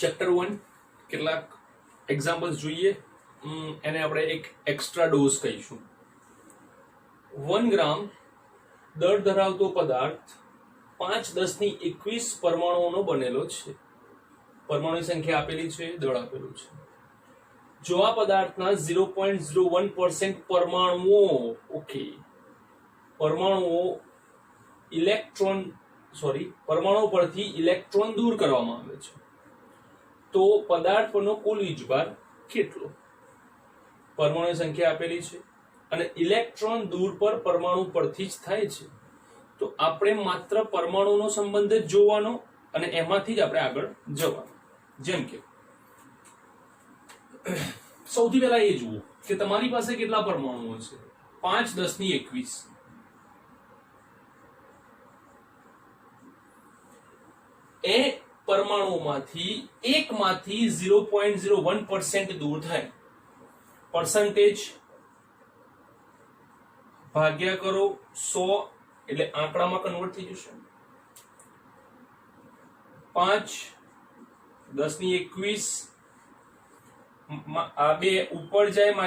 Chapter 1 કેટલાક examples જોઈએ. એને આપણે એક એક્સ્ટ્રા ડોઝ કહીશું. 1 ગ્રામ દળ ધરાવતો પદાર્થ 5×10⁻21 પરમાણુઓનો બનેલો છે. પરમાણુની સંખ્યા આપેલી છે, દળ આપેલું છે. જો આ પદાર્થના 0.01% પરમાણુઓ પરમાણુ પરથી ઇલેક્ટ્રોન દૂર કરવામાં આવે છે, તો પદાર્થ પરનો કુલ વીજભાર કેટલો? પરમાણુની સંખ્યા આપેલી છે અને ઇલેક્ટ્રોન દૂર પર પરમાણુ પરથી જ થાય છે, તો આપણે માત્ર પરમાણુનો સંબંધ જ જોવાનો અને એમાંથી જ આપણે આગળ જવાનું. જેમ કે સૌથી પહેલા એ જુઓ કે તમારી પાસે કેટલા પરમાણુઓ છે. 5×10⁻21. એ પરમાણુમાંથી એકમાંથી 0.01% દૂર થાય. પર્સન્ટેજ ભાગ્યા કરો 100 એટલે આંકડામાં કન્વર્ટ થઈ જશે. 5×10⁻21 આ બે ઉપર જાય -2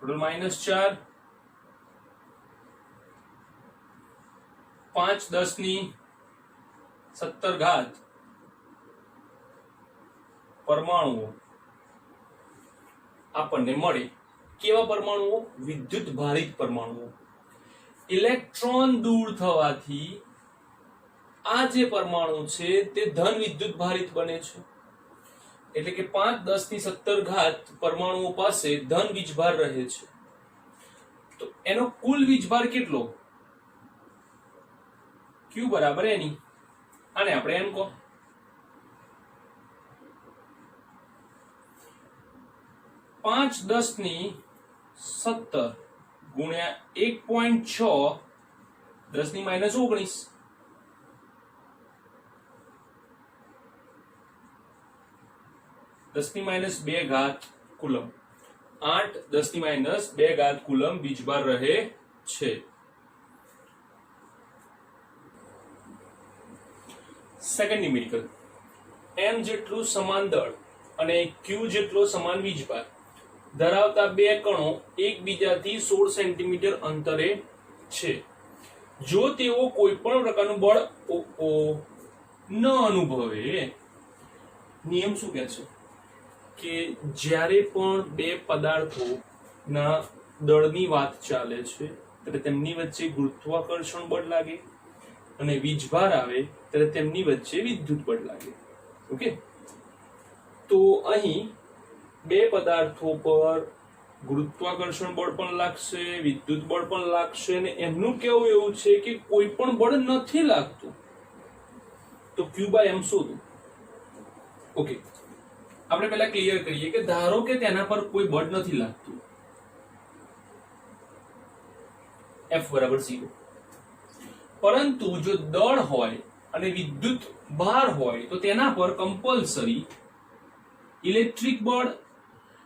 ટોટલ -4. 5×10⁻17 પરમાણુઓ આપણને મળે. કેવા પરમાણુઓ? વિદ્યુત ભારિત પરમાણુઓ. ઇલેક્ટ્રોન દૂર થવાથી આ જે પરમાણુ છે તે ધન વિદ્યુત ભારિત બને છે. એટલે કે 5×10⁻17 પરમાણુઓ પાસે ધન વીજભાર રહે છે. તો એનો કુલ વીજભાર કેટલો? Q બરાબર એની. આને આપણે એમ કહો. 5×10⁻17 ગુણ્યા 1.6 10⁻19 10⁻2 કુલમ. 8×10⁻2 કુલમ વીજભાર રહે છે. Second numerical. m જેટલું સમાન દળ અને q જેટલો સમાન વીજભાર ધરાવતા બે કણો એકબીજાથી 16 સેન્ટીમીટર અંતરે છે. જો તેઓ કોઈ પણ પ્રકારનું બળ ન અનુભવે, નિયમ શું કહે છે કે જ્યારે પણ બે પદાર્થોના દળની વાત ચાલે છે ત્યારે તેમની વચ્ચે ગુરુત્વાકર્ષણ બળ લાગે અને વીજભાર આવે ત્યારે તેમની વચ્ચે વિદ્યુત બળ લાગે. ઓકે, તો અહીં બે પદાર્થો પર ગુરુત્વાકર્ષણ બળ પણ લાગશે, વિદ્યુત બળ પણ લાગશે અને એમનું કેવું એવું છે કે કોઈ પણ બળ નથી લાગતું. તો Q/m શોધો. ઓકે, આપણે પહેલા ક્લિયર કરીએ કે ધારો કે તેના પર કોઈ બળ નથી લાગતું, F = 0. પરંતુ જો દળ હોય અને વિદ્યુત ભાર હોય તો તેના પર કમ્પલસરી ઇલેક્ટ્રિક બળ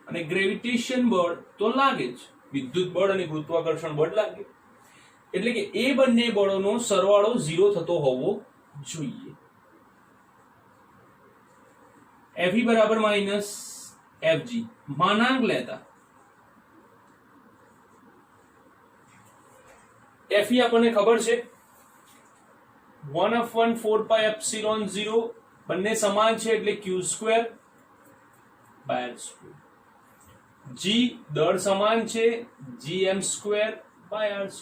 અને ગ્રેવિટેશન બળ તો લાગે જ. વિદ્યુત બળ અને ગુરુત્વાકર્ષણ બળ લાગે. એટલે કે એ બંને બળોનો સરવાળો 0 થતો હોવો જોઈએ. Fe = -Fg. માનાંક લેતા Fe આપણને ખબર છે 1/4πε0. બંને સમાન છે એટલે Q²/R². G દળ સમાન છે Gm²/R².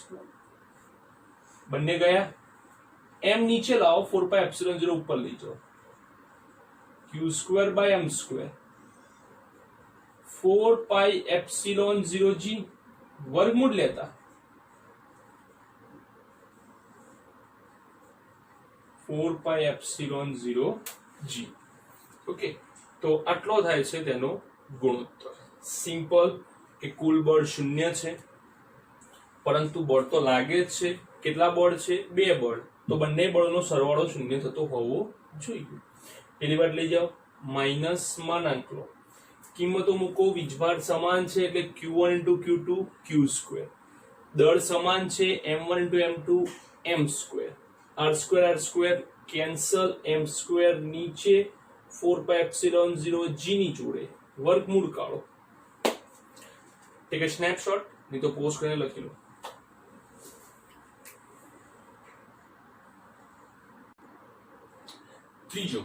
બંને ગયા. m નીચે લાવો, 4πε0 ઉપર લઈ જાઓ. Q²/m². 4πε0g વર્ગમૂળ લેતા 4πε0g. ઓકે, તો આટલો થાય છે તેનો ગુણોત્તર. સિમ્પલ કે કુલ બળ 0 છે પરંતુ બળ તો લાગે જ છે. કેટલા બળ છે? 2 બળ. તો બંને બળનો સરવાળો 0 થતો હોવો જોઈએ. પેલી વાત લઈ જાઓ, માઇનસમાં નાખ લો, કિંમતો મૂકો. વીજભાર સમાન છે એટલે Q1 × Q2 Q². દળ સમાન છે M1 × M2 M². R² cancel m square નીચે 4πε0 g ની જોડે વર્ગમૂળ કાઢો. ટેક અ સ્નેપશોટ, નહીં તો પોસ્ટ કરીને લખી લો. ત્રીજો,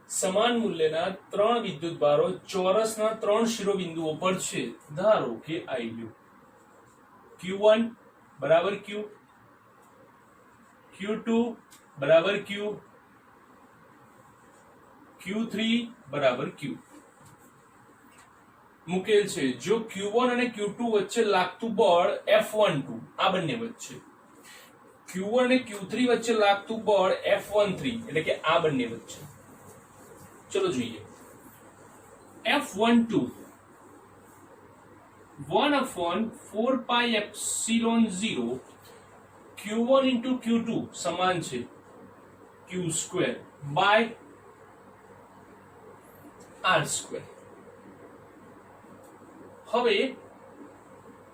સમાન મૂલ્યના 3 વિદ્યુતભારો ચોરસના 3 શિરોબિંદુઓ પર છે. ધારો કે આઈ લ્યો Q1 બરાબર Q, Q2 બરાબર Q, Q3 બરાબર Q મૂકેલ છે. જો Q1 અને Q2 વચ્ચે લાગતું બળ F12, આ બંને વચ્ચે, Q1 અને Q3 વચ્ચે લાગતું બળ F13, એટલે કે આ બંને વચ્ચે. ચલો જોઈએ. F12 1/4πε0 Q1 into Q2 સમાન છે Q square by R square. હવે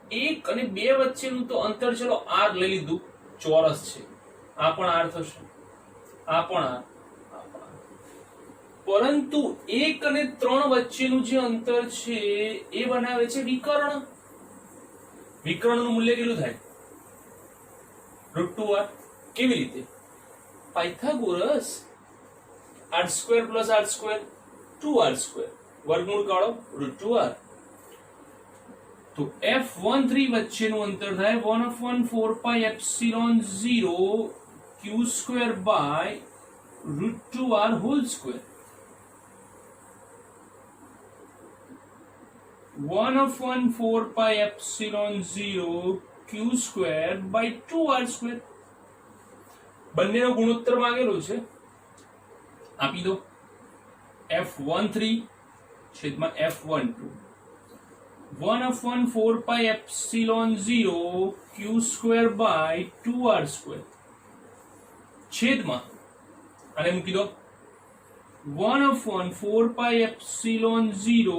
1 અને 2 વચ્ચેનું તો અંતર ચલો R લઈ લીધું, ચોરસ છે. આ પણ R થશે, આ પણ R, પરંતુ 1 અને 3 વચ્ચેનું જે અંતર છે એ બનાવે છે વિકર્ણ. વિકર્ણનું મૂલ્ય કેટલું થાય? √2R. કેવી રીતે? પાયથાગોરસ. R² + R² 2R², વર્ગમૂળ કાઢો √2R. તો F13 વચ્ચેનું અંતર થાય 1/4πε0 Q² by √2R whole square. 1/4πε0 Q² by 2R². બંનેનો ગુણોત્તર માંગેલો છે, આપી દો. F13 છેદમાં F12 1/4πε0 Q² બાય 2R² છેદમાં આને મૂકી દો 1/4πε0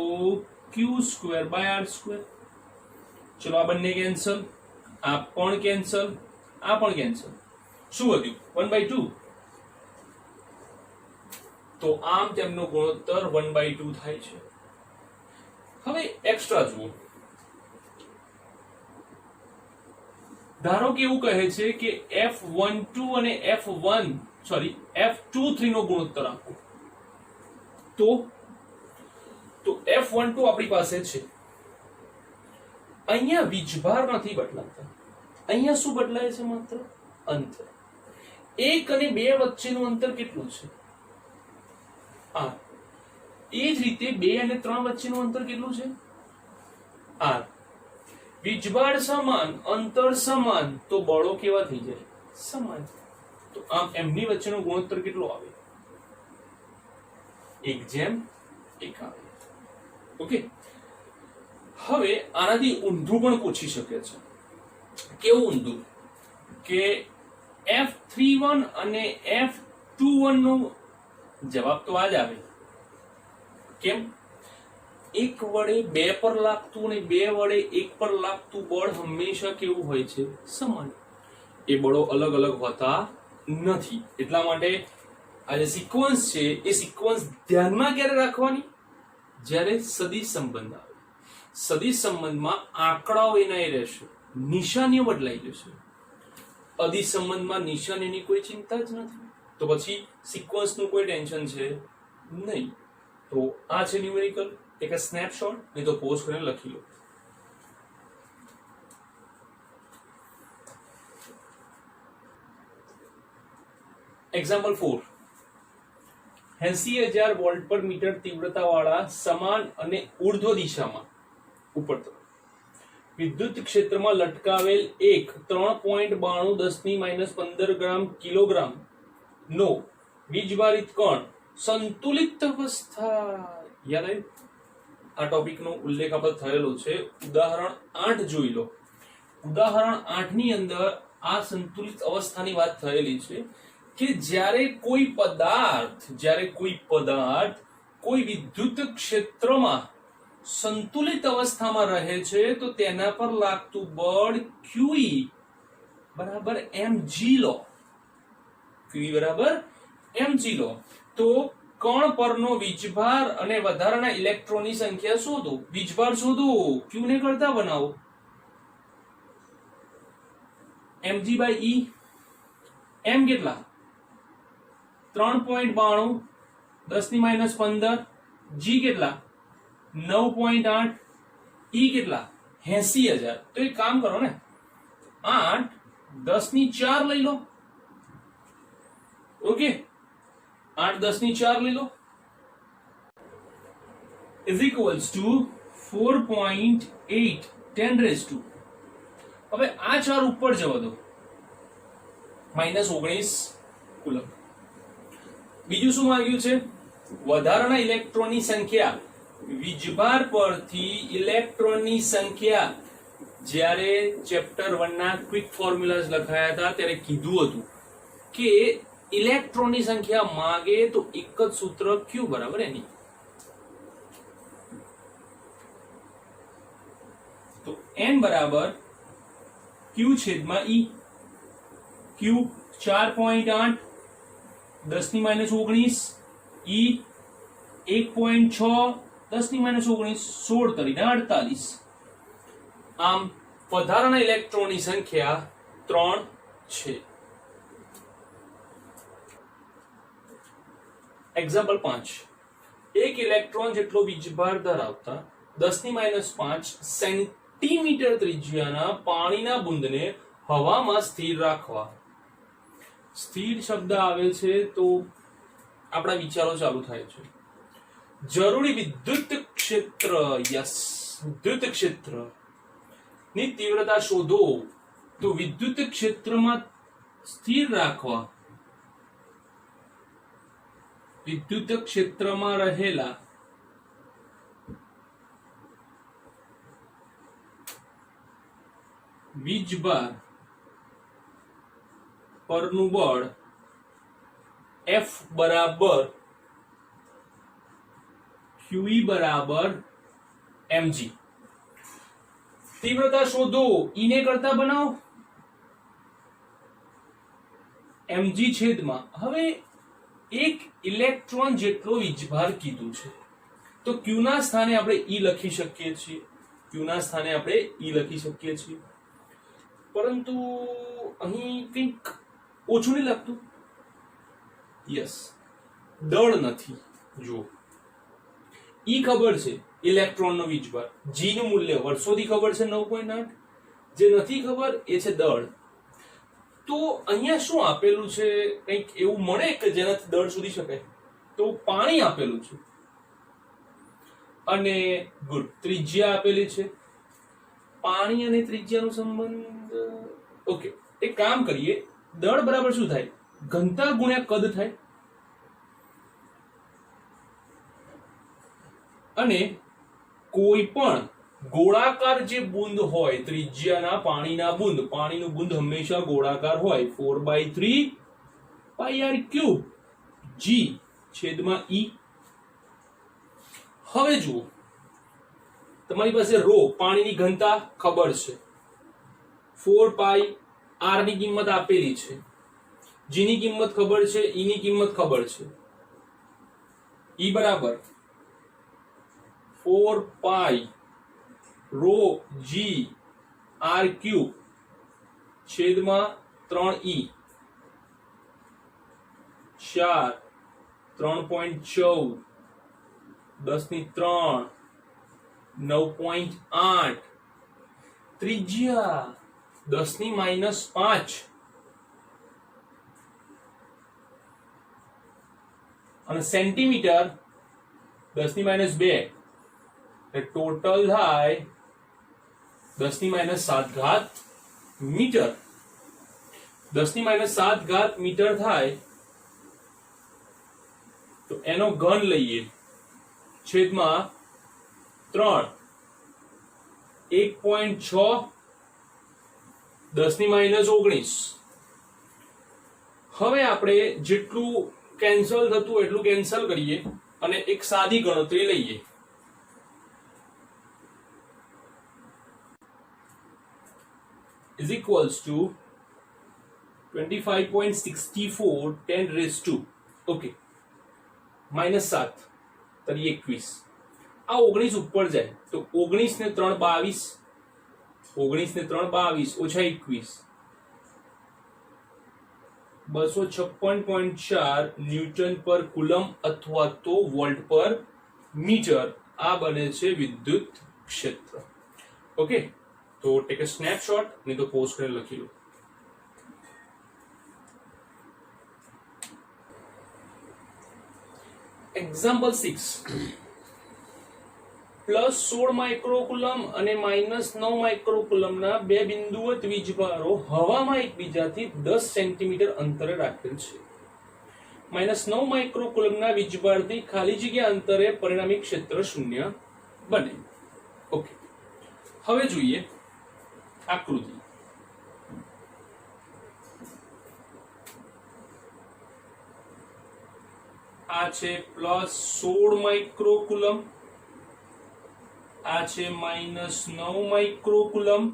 Q² બાય R². ચલો આ બંને કેન્સલ, આ પણ કેન્સલ, આ પણ કેન્સલ. શું વધ્યું? 1/2. તો આમ તેમનો ગુણોત્તર 1/2 થાય છે. હવે એક્સ્ટ્રા જુઓ. ધારો કે એવું કહે છે કે F12 અને F23 નો ગુણોત્તર આપો. તો F12 આપણી પાસે છે. અહીંયા વીજભાર નથી બદલાતા, અહીંયા શું બદલાય છે? માત્ર અંતર. 1 અને 2 વચ્ચેનું અંતર કેટલું છે? R. એ જ રીતે 2 અને 3 વચ્ચેનું અંતર કેટલું છે? R. વીજભાર સમાન, અંતર સમાન, તો બળો કેવા થઈ જાય? સમાન. તો આમ એમની વચ્ચેનો ગુણોત્તર કેટલો આવે? 1:1 આવે. ઓકે. હવે આનાથી ઊંધું પણ પૂછી શકે છે. કેવું ઊંધું? કે F31 અને F21 નો જવાબ તો આ જ આવે. કેમ? 1 વડે 2 પર લાગતું અને 2 વડે 1 પર લાગતું બળ હંમેશા કેવું હોય છે? સમાન. એ બળો અલગ અલગ હોતા નથી. એટલા માટે આ જે સિક્વન્સ છે એ સિક્વન્સ ધ્યાનમાં ક્યારે રાખવાની? જ્યારે સદિશ સંબંધ આવે. સદિશ સંબંધમાં આંકડાઓ એના રહેશે, નિશાનીઓ બદલાઈ જશે. અદિશ સંબંધમાં નિશાનીની કોઈ ચિંતા જ નથી, તો પછી સિક્વન્સનું કોઈ ટેન્શન છે નહીં. તો આ છે ન્યુમેરિકલ. એક સ્નેપશોટ, નહીં તો પોઝ કરીને લખી લો. એક્ઝામ્પલ 4. 80,000 વોલ્ટ પર મીટર તીવ્રતા વાળા સમાન અને ઉર્ધ્વ દિશામાં ઉપર તરફ વિદ્યુત ક્ષેત્રમાં લટકાવેલ એક 3.92 × 10⁻15 ગ્રામ કિલોગ્રામ નો વીજભારિત કણ સંતુલિત અવસ્થા. યાદ આવ્યું? આ ટોપિક નો ઉલ્લેખ આપણે થયેલો છે. ઉદાહરણ 8 જોઈ લો. ઉદાહરણ 8 ની અંદર આ સંતુલિત અવસ્થાની વાત થયેલી છે કે જ્યારે કોઈ પદાર્થ કોઈ વિદ્યુત ક્ષેત્રમાં સંતુલિત અવસ્થામાં રહે છે તો તેના પર લાગતું બળ QE બરાબર mg લો. Q બરાબર mg લો. તો કણ પરનો વીજભાર અને વધારાના ઇલેક્ટ્રોનની સંખ્યા શોધો. વીજભાર શોધો, Q ને કરતા બનાવો. mg/e m કેટલા 3.92 10⁻15 g કેટલા 9.8 e કેટલા 80000. તો એક કામ કરો ને 8 10⁴ લઈ લો. ઓકે 8 10⁴ લઈ લો is equals to 4.8 10⁻². હવે આ 4 ઉપર જવા દો -19 કુલમ. બીજું શું માંગ્યું છે? વધારાના ઇલેક્ટ્રોનની સંખ્યા. વીજભાર પરથી ઇલેક્ટ્રોનની સંખ્યા જ્યારે ચેપ્ટર 1 ના ક્વિક ફોર્મ્યુલાસ લખાયા હતા ત્યારે કીધું હતું કે ઇલેક્ટ્રોનની સંખ્યા માંગે તો એક જ સૂત્ર Q બરાબર એની. તો n બરાબર Q છેદમાં E. Q 4.8 10⁻19 E 1.6 10⁻19 16 તરીને 48. આમ વધારાના ઇલેક્ટ્રોનની સંખ્યા 3 છે. એક્ઝામ્પલ 5. એક ઇલેક્ટ્રોન જેટલો વીજભાર ધરાવતા 10⁻5 સેન્ટીમીટર ત્રિજ્યાના પાણીના બુંદને હવામાં સ્થિર રાખવા. સ્થિર શબ્દ આવે છે તો આપણા વિચારો ચાલુ થાય છે. જરૂરી વિદ્યુત ક્ષેત્ર. યસ, વિદ્યુત ક્ષેત્ર ની તીવ્રતા શોધો. તો વિદ્યુત ક્ષેત્રમાં સ્થિર રાખવા વિદ્યુત ક્ષેત્રમાં રહેલા વીજભાર પરનું બળ F બરાબર QE બરાબર mg. તીવ્રતા શોધો. E ને કરતા બનાવો mg છેદમાં. હવે એક ઇલેક્ટ્રોન જેટલો વીજભાર કીધું છે તો Q ના સ્થાને આપણે E લખી શકીએ છીએ. Q ના સ્થાને આપણે E લખી શકીએ છીએ. પરંતુ અહીં કંઈક ઓછું નહીં લાગતું? યસ, દળ નથી. જો E ખબર છે ઇલેક્ટ્રોનનો વીજભાર, G નું મૂલ્ય વર્ષોથી ખબર છે 9.8. જે નથી ખબર એ છે દળ. તો અહીંયા શું આપેલું છે? કંઈક એવું મળે કે જેનાથી દળ શોધી શકાય. તો પાણી આપેલું છે અને ગુડ ત્રિજ્યા આપેલી છે. પાણી અને ત્રિજ્યાનો સંબંધ. ઓકે, એક કામ કરીએ. દળ બરાબર શું થાય? ઘનતા ગુણ્યા કદ થાય. અને કોઈ પણ ગોળાકાર જે બુંદ હોય ત્રિજ્યાના પાણીના બુંદ, પાણીનું બુંદ હંમેશા ગોળાકાર હોય. 4/3 πr³ g છેદમાં E. હવે જુઓ, તમારી પાસે રો પાણીની ઘનતા ખબર છે, 4 પાઈ r ની કિંમત આપેલી છે, g ની કિંમત ખબર છે, E ની કિંમત ખબર છે. E બરાબર 4 પાઈ રો g r³ છેદમાં 3e 4 3.14 10⁻³ 9.8 ત્રિજ્યા 10⁻5 અને સેન્ટીમીટર 10⁻2 ટોટલ થાય 10⁻7 મીટર. 10⁻7 મીટર થાય તો એનો ઘન લઈએ છેદમાં 3 1.6 10⁻19. હવે આપણે જેટલું કેન્સલ થતું એટલું કેન્સલ કરીએ અને એક સાદી ગણતરી લઈએ. is equals to 25.64 10 raise to okay -7 તરી 21 આ 19 ઉપર જાય તો 19 ને 3 22 19 ને 3 22 ઓછા 21 256.4 ન્યૂટન પર કુલમ અથવા તો વોલ્ટ પર મીટર આ બને છે વિદ્યુત ક્ષેત્ર ઓકે તો ટેક અ સ્નેપશોટ નહીં તો પોઝ કરીને લખી લો એક્ઝામ્પલ 6 પ્લસ 16 માઇક્રોકુલમ અને -9 માઇક્રોકુલમ ના બે બિંદુવત વીજભારો હવામાં એકબીજાથી 10 સેન્ટીમીટર અંતરે રાખેલ છે -9 માઇક્રોકુલમ ના વીજભારથી ખાલી જગ્યા અંતરે પરિણામી ક્ષેત્ર શૂન્ય બને ઓકે હવે જોઈએ આકૃતિ આ છે +16 માઇક્રોકુલમ આ છે -9 માઇક્રોકુલમ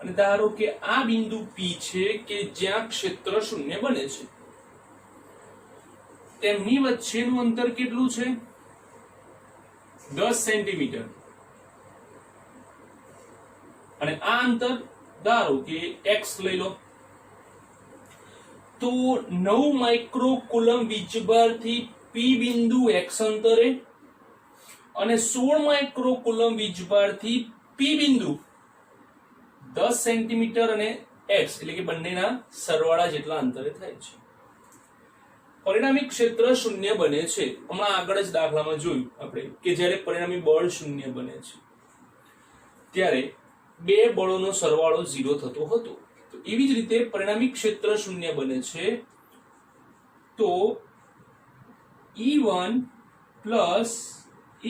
અને ધારો કે આ બિંદુ P છે કે જ્યાં ક્ષેત્ર શૂન્ય બને છે તેમની વચ્ચેનું અંતર કેટલું છે 10 સેન્ટીમીટર અને આ અંતર ધારો કે x લઈ લો તો 9 માઇક્રોકુલમ વીજભારથી P બિંદુ x અંતરે અને 16 માઇક્રોકુલમ વીજભારથી P બિંદુ 10 સેન્ટીમીટર અને x એટલે કે બંનેના સરવાળા જેટલા અંતરે થાય છે પરિણામી ક્ષેત્ર શૂન્ય બને છે હમણાં આગળ જ દાખલામાં જોયું આપણે કે જ્યારે પરિણામી બળ શૂન્ય બને છે ત્યારે બે બળોનો સરવાળો 0 થતો હતો તો એવી જ રીતે પરિણામી ક્ષેત્ર શૂન્ય બને છે તો E1 પ્લસ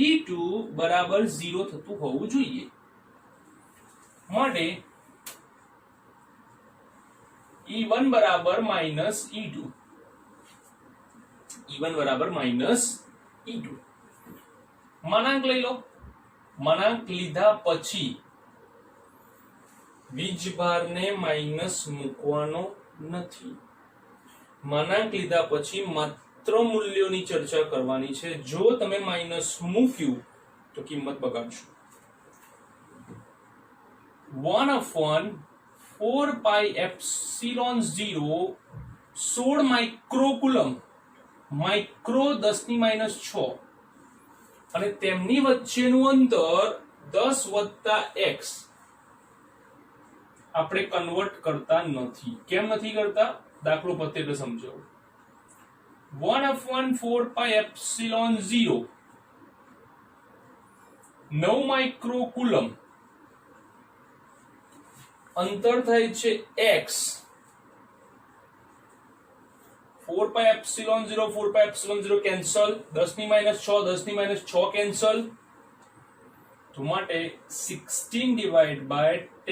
E2 બરાબર 0 થતું હોવું જોઈએ માટે E1 બરાબર -E2 E1 બરાબર -E2 માનાંક લઈ લો માનાંક લીધા પછી વીજભારને માઈનસ મૂકવાનો નથી માનાંક લીધા પછી માત્ર મૂલ્યોની ચર્ચા કરવાની છે જો તમે માઈનસ મૂક્યું તો કિંમત બગાડશો 1/4πε0 16 માઇક્રોકુલમ માઇક્રો 10⁻6 અને તેમની વચ્ચેનું અંતર 10 + x આપણે કન્વર્ટ કરતા નથી કેમ નથી કરતા દાખલો પતે એટલે સમજાવું 1/4πε0 9 માઇક્રોકુલમ અંતર થાય છે x 4πε0 4πε0 કેન્સલ 10⁻6 10⁻6 કેન્સલ તો માટે 16/10 +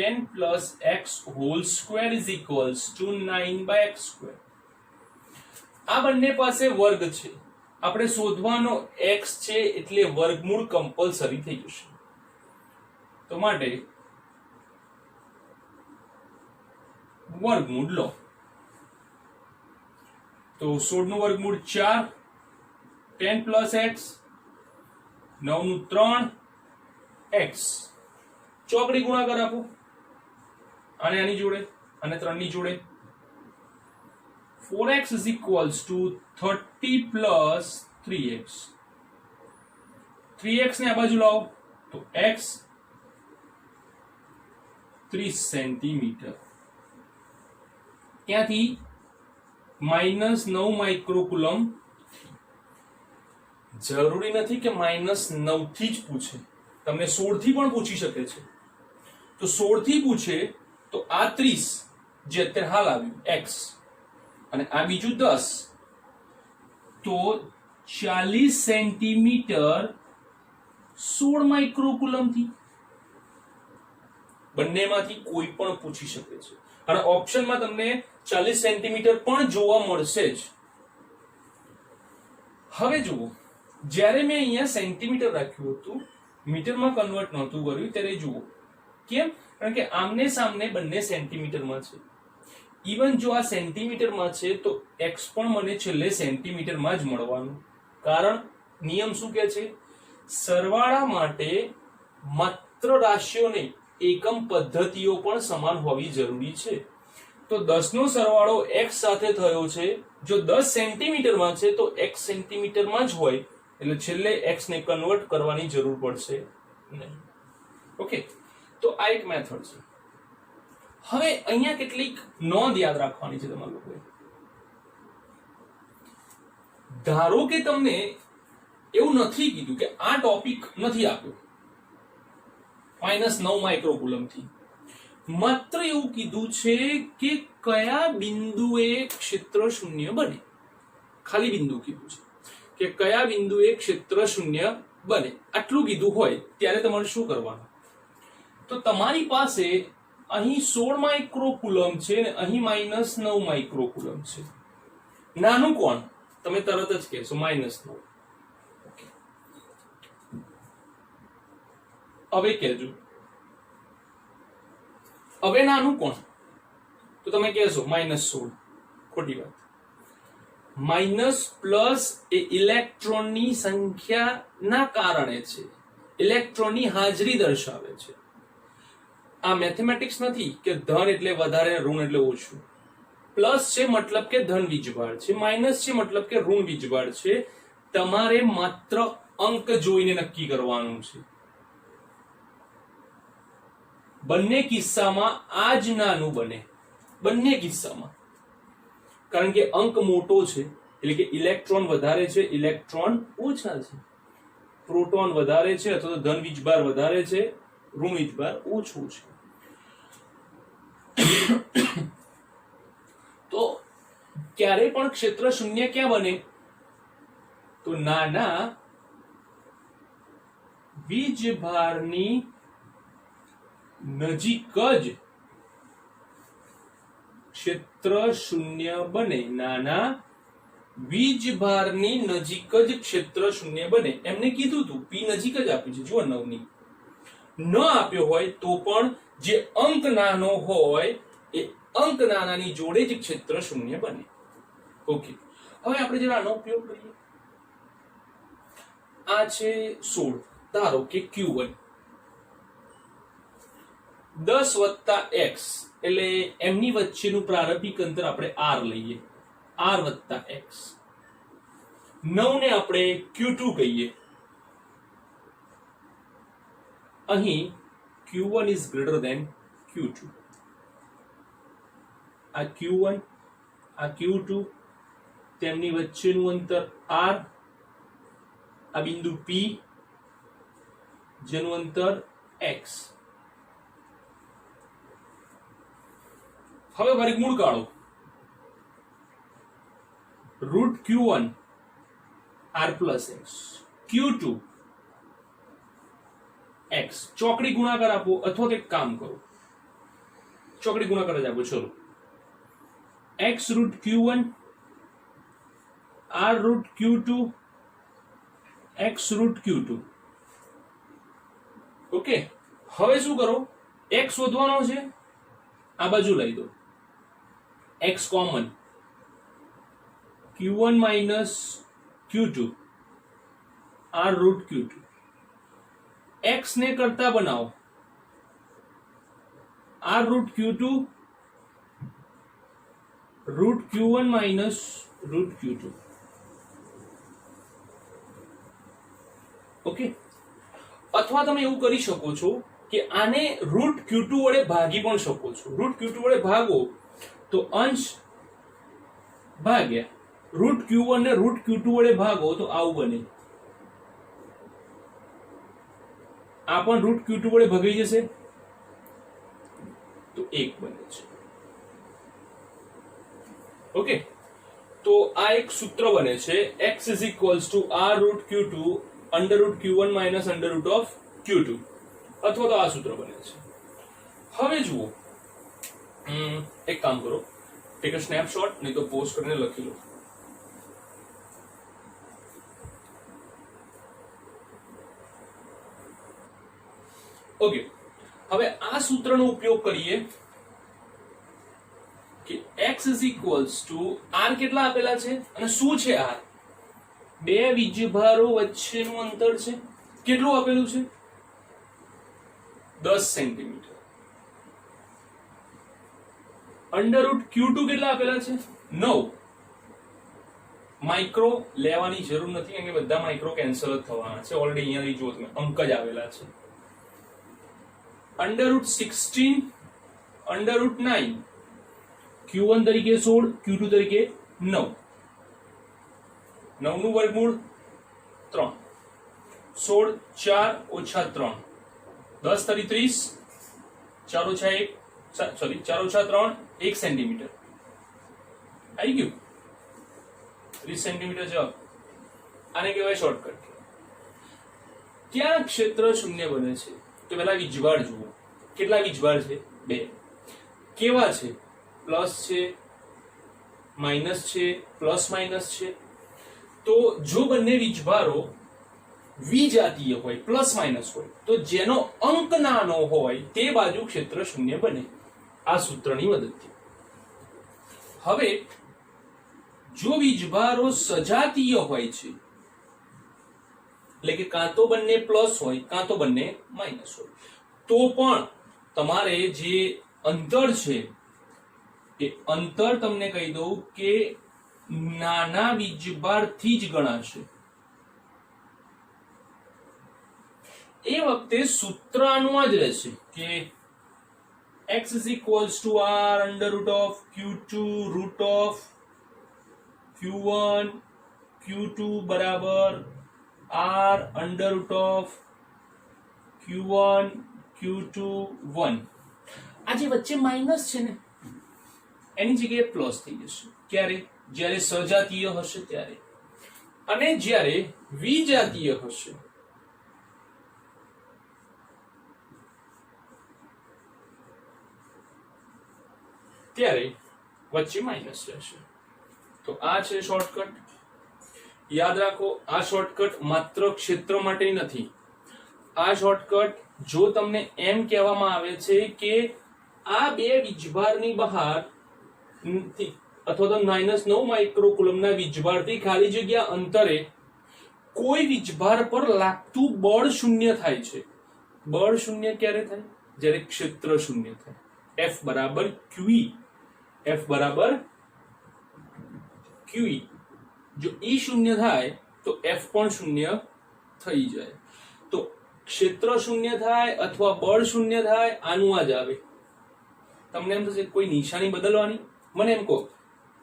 x હોલ સ્ક્વેર = 9/x². આ બંને પાસે વર્ગ છે આપણે શોધવાનો x છે એટલે વર્ગમૂળ કમ્પલસરી થઈ જશે તો માટે વર્ગમૂળ લો તો 16 નું વર્ગમૂળ 4 10 + x 9 નું 3 x ચોકડી ગુણાકાર આપો અને આની જોડે અને 3 ની જોડે 4x = 30 + 3x 3x ને આ બાજુ લાવો તો x 30 સેન્ટીમીટર ત્યાંથી -9 માઇક્રોકુલમ જરૂરી નથી કે -9 થી જ પૂછે તમને 16 થી પણ પૂછી શકે છે તો 16 થી પૂછે તો આ 30 જે અત્યારે હાલ આવ્યું x અને આ બીજું 10 તો 40 સેન્ટીમીટર 16 માઇક્રોકુલમ થી બંનેમાંથી કોઈ પણ પૂછી શકે છે અને ઓપ્શનમાં તમને 40 સેન્ટીમીટર પણ જોવા મળશે જ હવે જુઓ જ્યારે મેં અહીંયા સેન્ટીમીટર રાખ્યું હતું મીટરમાં કન્વર્ટ નહોતું કર્યું ત્યારે જુઓ કેમ કારણ કે આમને સામને બંને સેન્ટીમીટરમાં છે ઇવન જો આ સેન્ટીમીટરમાં છે તો x પણ મને છેલ્લે સેન્ટીમીટરમાં જ મળવાનું, કારણ નિયમ શું કહે છે, સરવાળા માટે માત્ર રાશિઓ નહીં, એકમ પદ્ધતિઓ પણ સમાન હોવી જરૂરી છે. તો 10 નો સરવાળો x સાથે થયો છે, જો 10 સેન્ટીમીટરમાં છે તો x સેન્ટીમીટરમાં જ હોય, એટલે છેલ્લે x ને કન્વર્ટ કરવાની જરૂર પડશે નહીં. ઓકે, તો આ એક મેથડ છે. હવે અહીંયા કેટલીક નોંધ યાદ રાખવાની છે તમારા લોકોએ. ધારો કે તમને એવું નથી કીધું કે આ ટોપિક નથી આપ્યો -9 માઇક્રોકુલમ થી, માત્ર એવું કીધું છે કે કયા બિંદુએ ક્ષેત્ર શૂન્ય બને. ખાલી બિંદુ કીધું છે કે કયા બિંદુએ ક્ષેત્ર શૂન્ય બને, આટલું કીધું હોય ત્યારે તમારે શું કરવાનું? તો તમારી પાસે અહીં 16 માઇક્રોકુલમ છે ને અહીં -9 માઇક્રોકુલમ છે. નાનું કોણ? તમે તરત જ કહેશો -9. હવે કહેજો હવે નાનું કોણ? તો તમે કહેશો -16. ખોટી વાત. માઇનસ પ્લસ એ ઇલેક્ટ્રોનની સંખ્યાના કારણે છે, ઇલેક્ટ્રોનની હાજરી દર્શાવે છે. આ મેથેમેટિક્સ નથી કે ધન એટલે વધારે, ઋણ એટલે ઓછું. પ્લસ છે મતલબ કે ધન વીજભાર છે, માઇનસ છે મતલબ કે ઋણ વીજભાર છે. તમારે માત્ર અંક જોઈને નક્કી કરવાનું છે. બંને કિસ્સામાં આ જ નાનું બને, બંને કિસ્સામાં, કારણ કે અંક મોટો છે એટલે કે ઇલેક્ટ્રોન વધારે છે, ઇલેક્ટ્રોન ઓછા છે, પ્રોટોન વધારે છે અથવા તો ધન વીજભાર વધારે છે, ઋણ વીજભાર ઓછું છે. તો ક્યારે પણ ક્ષેત્ર શૂન્ય ક્યાં બને? તો નાના વીજભારની નજીક જ ક્ષેત્ર શૂન્ય બને. નાના વીજભારની નજીક જ ક્ષેત્ર શૂન્ય બને. એમને કીધું તું p નજીક જ આપ્યું છે, જુઓ 9 ની. ન આપ્યો હોય તો પણ જે અંક નાનો હોય એ અંક નાનાની જોડે જ ક્ષેત્ર શૂન્ય બને. ઓકે, હવે આપણે જરા આનો ઉપયોગ કરીએ. આ છે 16, ધારો કે q1 10 વત્તા x એટલે એમની વચ્ચેનું પ્રારંભિક અંતર આપણે r લઈએ, r વત્તા x. 9 ને આપણે q2 કહીએ. અહીં q1 is greater than q2. આ q1 આ q2, તેમની વચ્ચેનું અંતર r, આ બિંદુ p જેનું અંતર x. હવે વર્ગમૂળ કાઢો. √q1 r plus x, q2 x. ચોકડી ગુણાકાર આપો અથવા તો એક કામ કરો, ચોકડી ગુણાકાર જ આપો. ચલો, x √q1 r √q2 x √q2. Okay, હવે શું કરો? x શોધવાનો છે, આ બાજુ લઈ દો. x common, q1 minus q2 r √q2. x ને કરતા બનાવો, r √q2 √q1 minus √q2. Okay, અથવા તમે એવું કરી શકો છો કે આને √q2 વડે ભાગી પણ શકો છો. √q2 વડે ભાગો તો અંશ ભાગ્યા √q1 ને √q2 વડે ભાગો તો આવું બને. આ પણ √q2 વડે ભાગી જશે તો 1 બને છે. ઓકે, તો આ એક સૂત્ર બને છે, x is equals to r √q2 √q1 minus √q2, અથવા તો આ સૂત્ર બને છે. હવે જુઓ, એક કામ કરો, ટેક અ સ્નેપશોટ, નહીં તો પોઝ કરીને લખી લો. ઓકે, હવે આ સૂત્રનો ઉપયોગ કરીએ કે x is equals to r કેટલા આપેલા છે અને શું છે r? બે વીજભારો વચ્ચેનું અંતર છે. કેટલું આપેલું છે? 10 સેન્ટીમીટર. અંડરરૂટ q2 કેટલા આપેલા છે? 9. માઇક્રો લેવાની જરૂર નથી કારણ કે બધા માઇક્રો કેન્સલ જ થવાના છે. ઓલરેડી અહીંયાથી જો તમે અંક જ આવેલા છે. અંડરરૂટ 16, અંડરરૂટ 9, q1 તરીકે 16, q2 તરીકે 9. 9 નું વર્ગમૂળ 3. 16 4 ઓછા 3 10 તરી 30. 4 ઓછા 1 સોરી 4 ઓછા 3 1 સેન્ટીમીટર આવી ગયું. 30 સેન્ટીમીટર જવાબ. આને કહેવાય શોર્ટકટ. ક્યાં ક્ષેત્ર શૂન્ય બને છે? તો પહેલા વીજભાર જુઓ. કેટલા વીજભાર છે? 2. કેવા છે? પ્લસ છે, માઇનસ છે, પ્લસ માઇનસ છે. તો જો બંને વીજભારો વિજાતીય હોય, પ્લસ માઇનસ હોય, તો જેનો અંક નાનો હોય તે બાજુ ક્ષેત્ર શૂન્ય બને. આ સૂત્રની મદદથી. હવે જો વીજભારો સજાતીય હોય છે, એટલે કે કાં તો બંને પ્લસ હોય કાં તો બંને માઇનસ હોય, તો પણ તમારે જે અંતર છે એ અંતર તમને કહી દઉં કે નાના વીજભારથી જ ગણાશે. એ વખતે સૂત્ર આનું જ રહેશે કે x is equals to r under root of q2 root of q1 q2 બરાબર r under root of q1 q2 1. આ જે વચ્ચે માઇનસ છે ને એની જગ્યાએ પ્લસ થઈ જશે. ક્યારે? જ્યારે સજાતીય હશે ત્યારે. અને જ્યારે વિજાતીય હશે ત્યારે વચ્ચે માઇનસ રહેશે. તો આ છે શોર્ટકટ. યાદ રાખો, આ શોર્ટકટ માત્ર ક્ષેત્ર માટે નથી. આ શોર્ટકટ જો તમને એમ કહેવામાં આવે છે કે આ બે વીજભારની બહાર અથવા તો -9 માઇક્રોકુલમના વીજભારથી ખાલી જગ્યા અંતરે કોઈ વીજભાર પર લાગતું બળ શૂન્ય થાય છે. બળ શૂન્ય ક્યારે થાય? જ્યારે ક્ષેત્ર શૂન્ય થાય. F બરાબર QE. F બરાબર QE. જો E શૂન્ય થાય તો F પણ શૂન્ય થઈ જાય. તો ક્ષેત્ર શૂન્ય થાય અથવા બળ શૂન્ય થાય, આનું આ જ આવે. તમને એમ થશે કોઈ નિશાની બદલવાની? મને એમ કહો,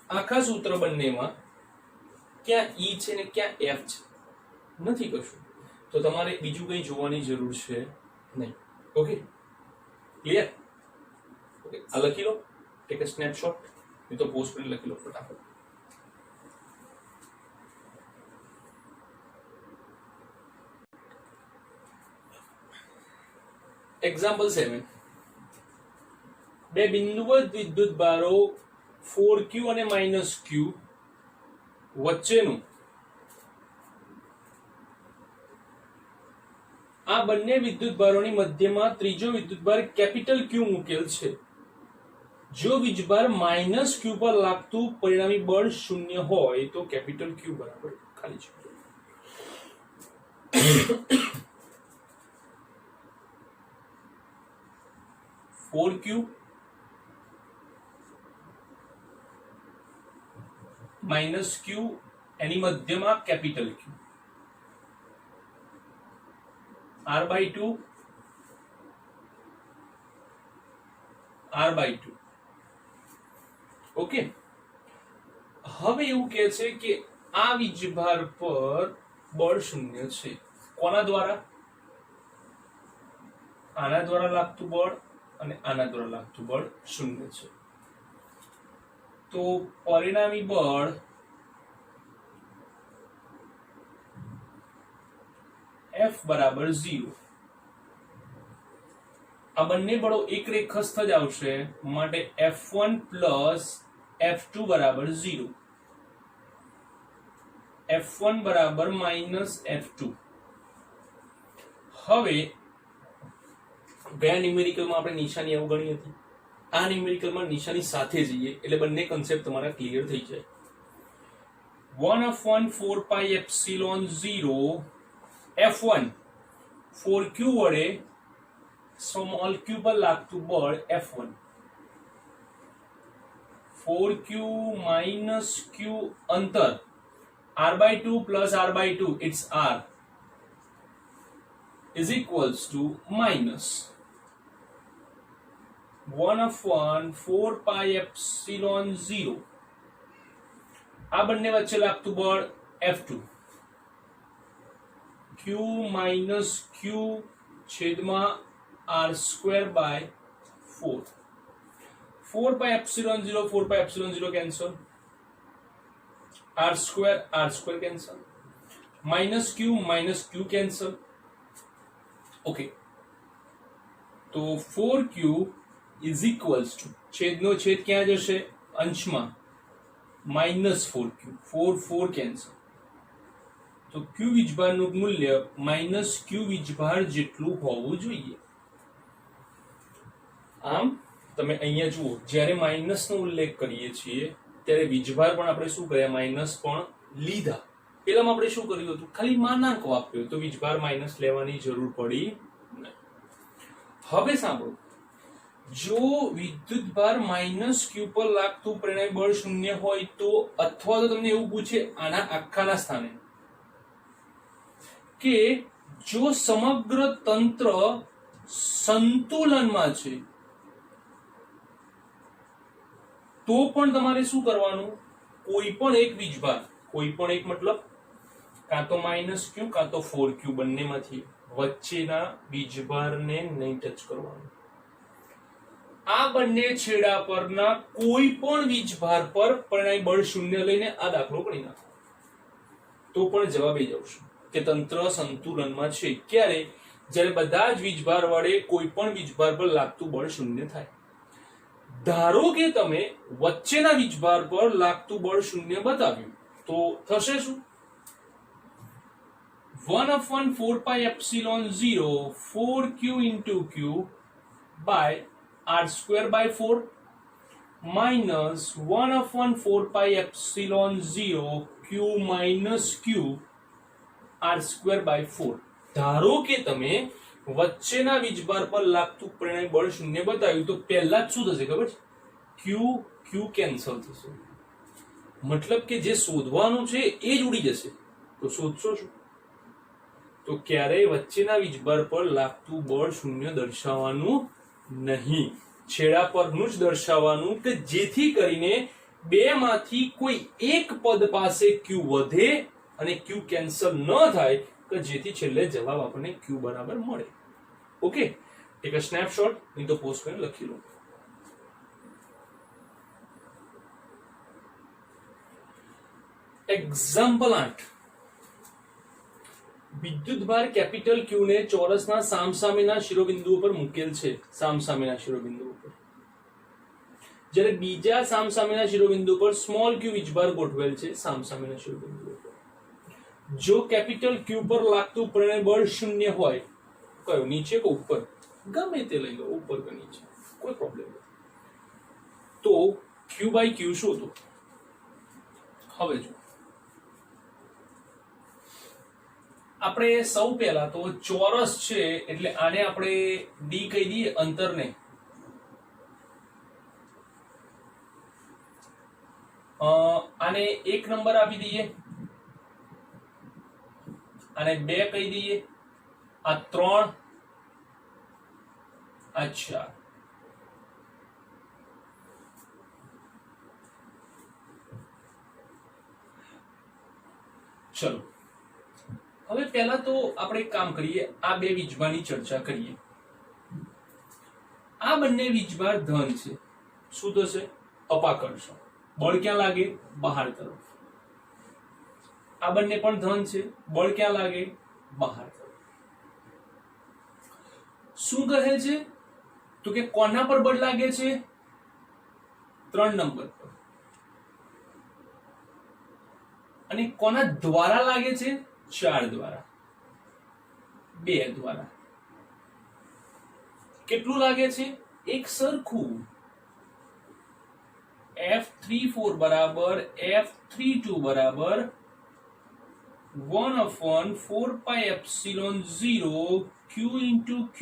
આખા સૂત્ર બંનેમાં ક્યાં E છે ને ક્યાં F છે? નથી કશું. તો તમારે બીજું કંઈ જોવાની જરૂર છે નહીં. Okay, clear? ઓકે, આ લખી લો. Take a snapshot. એ તો પોસ્ટ કરીને લખી લો ફટાફટ. એક્ઝામ્પલ 7. બે બિંદુવત વિદ્યુતભારો 4q અને -q વચ્ચેનું આ બંને વિદ્યુતભારોની મધ્યમાં ત્રીજો વિદ્યુતભાર કેપિટલ Q મૂકેલ છે. જો વીજભાર -q પર લાગતું પરિણામી બળ શૂન્ય હોય તો કેપિટલ Q બરાબર ખાલી જગ્યા 4q -q એની મધ્યમાં capital Q, r/2 r/2. Okay, હવે એવું કહે છે કે આ વીજભાર પર બળ શૂન્ય છે. કોના દ્વારા? આના દ્વારા લાગતું બળ અને આના દ્વારા લાગતું બળ શૂન્ય છે. તો પરિણામી બળ F બરાબર 0. આ બંને બળો એક રેખસ્થ જ આવશે, માટે F1 પ્લસ F2 બરાબર 0. F1 બરાબર -F2. હવે ગયા ન્યુમેરિકલમાં આપણે નિશાની એવું ગણી હતી. આ ન્યુમેરિકલમાં નિશાની સાથે જઈએ એટલે બંને કન્સેપ્ટ તમારા ક્લિયર થઈ જાય. 1/4 પાઈ એપ્સિલોન 0 F1 4q વડે સ્મોલ q પર લાગતું બળ F1 4q minus q અંતર r/2 plus r/2 it's r is equals to minus 1/4 pi epsilon 0 આ બંને વચ્ચે લાગતું બળ F2 q minus q છેદમાં r²/4 4 પાઈ એપ્સિલોન 0 4 પાઈ epsilon 0 cancel r² cancel minus q cancel. Okay તો 4q is equals to છેદનો છેદ ક્યાં જશે અંશમાં -4q 4 કેન્સલ તો q વીજભારનું મૂલ્ય -q વીજભાર જેટલું હોવું જોઈએ. આમ તમે અહીંયા જુઓ જ્યારે માઇનસનો ઉલ્લેખ કરીએ છીએ ત્યારે વીજભાર પણ આપણે શું કર્યા માઇનસ પણ લીધા. પેલામાં આપણે શું કર્યું હતું ખાલી માનાંક વાપર્યો તો વીજભાર માઇનસ લેવાની જરૂર પડી નહીં. હવે સાંભળો જો વિદ્યુતભાર -q પર લાગતું પ્રેરણા બળ શૂન્ય હોય તો અથવા તો તમને એવું પૂછે આના આખાના સ્થાને કે જો સમગ્ર તંત્ર સંતુલનમાં છે તો પણ તમારે શું કરવાનું કોઈ પણ એક વીજભાર કોઈ પણ એક મતલબ કાં તો -q કાં તો 4q બંનેમાંથી વચ્ચેના વીજભારને નહીં ટચ કરવાનું. આ બંને છેડા પરના કોઈ પણ વીજભાર પર પરિણામી બળ શૂન્ય લઈને આ દાખલો ગણી નાખો તો પણ જવાબ એ જ આવશે કે તંત્ર સંતુલનમાં છે. ક્યારે જ્યારે બધા જ વીજભાર વડે કોઈ પણ વીજભાર પર લાગતું બળ શૂન્ય થાય. ધારો કે તમે વચ્ચેના વીજભાર પર લાગતું બળ શૂન્ય બતાવ્યું તો થશે શું 1/4 પાઈ epsilon 0 4q into q by r²/4 minus 1/4 pi epsilon 0 q minus q r²/4. ધારો કે તમે વચ્ચેના વીજભાર પર લાગતું પરિણામી બળ શૂન્ય બતાવ્યું તો પહેલા જ શું થશે ખબર છે q કેન્સલ થશે. મતલબ કે જે શોધવાનું છે એ જ ઉડી જશે. તો શોધશો શું તો ક્યારેય વચ્ચેના વીજભાર પર લાગતું બળ શૂન્ય દર્શાવવાનું નહીં. છેડા પરનું જ દર્શાવવાનું કે જેથી કરીને બે માંથી કોઈ એક પદ પાસે q વધે અને q કેન્સલ ન થાય કે જેથી છેલ્લે જવાબ આપણને q બરાબર મળે. ઓકે ટેક અ સ્નેપશોટ નહીં તો પોસ્ટ કરીને લખી લો. એક્ઝામ્પલ 8 વિદ્યુતભાર કેપિટલ Q ને ચોરસના સામસામેના શિરોબિંદુઓ પર મૂકેલ છે. સામસામેના શિરોબિંદુઓ પર જ્યારે બીજા સામસામેના શિરોબિંદુ પર સ્મોલ q વીજભાર ગોઠવેલ છે. સામસામેના શિરોબિંદુઓ પર જો કેપિટલ Q પર લાગતું પરિણામી બળ શૂન્ય હોય કયો નીચે કે ઉપર ગમે તે લઈ લો ઉપર કે નીચે કોઈ પ્રોબ્લેમ નથી તો q/q શોધો. હવે જો આપણે સૌ પહેલા તો ચોરસ છે એટલે આને આપણે d કહી દઈએ અંતરને. આને 1 નંબર આપી દઈએ, આને 2 કહી દઈએ, આ 3, આ 4. ચલો હવે પહેલા તો આપણે એક કામ કરીએ, આ બે વીજભારની ચર્ચા કરીએ. આ બંને વીજભાર ધન છે. શું થશે? અપાકર્ષણ. બળ ક્યાં લાગે? બહાર તરફ. આ બંને પણ ધન છે. બળ ક્યાં લાગે? બહાર તરફ. શું કહે છે તો કે કોના પર બળ લાગે છે? 3 નંબર પર. અને કોના દ્વારા લાગે છે? 4 દ્વારા. 2 દ્વારા. કેટલું લાગે છે? એક સરખું. F34 बराबर F32 बराबर 1/4πε0 Q into Q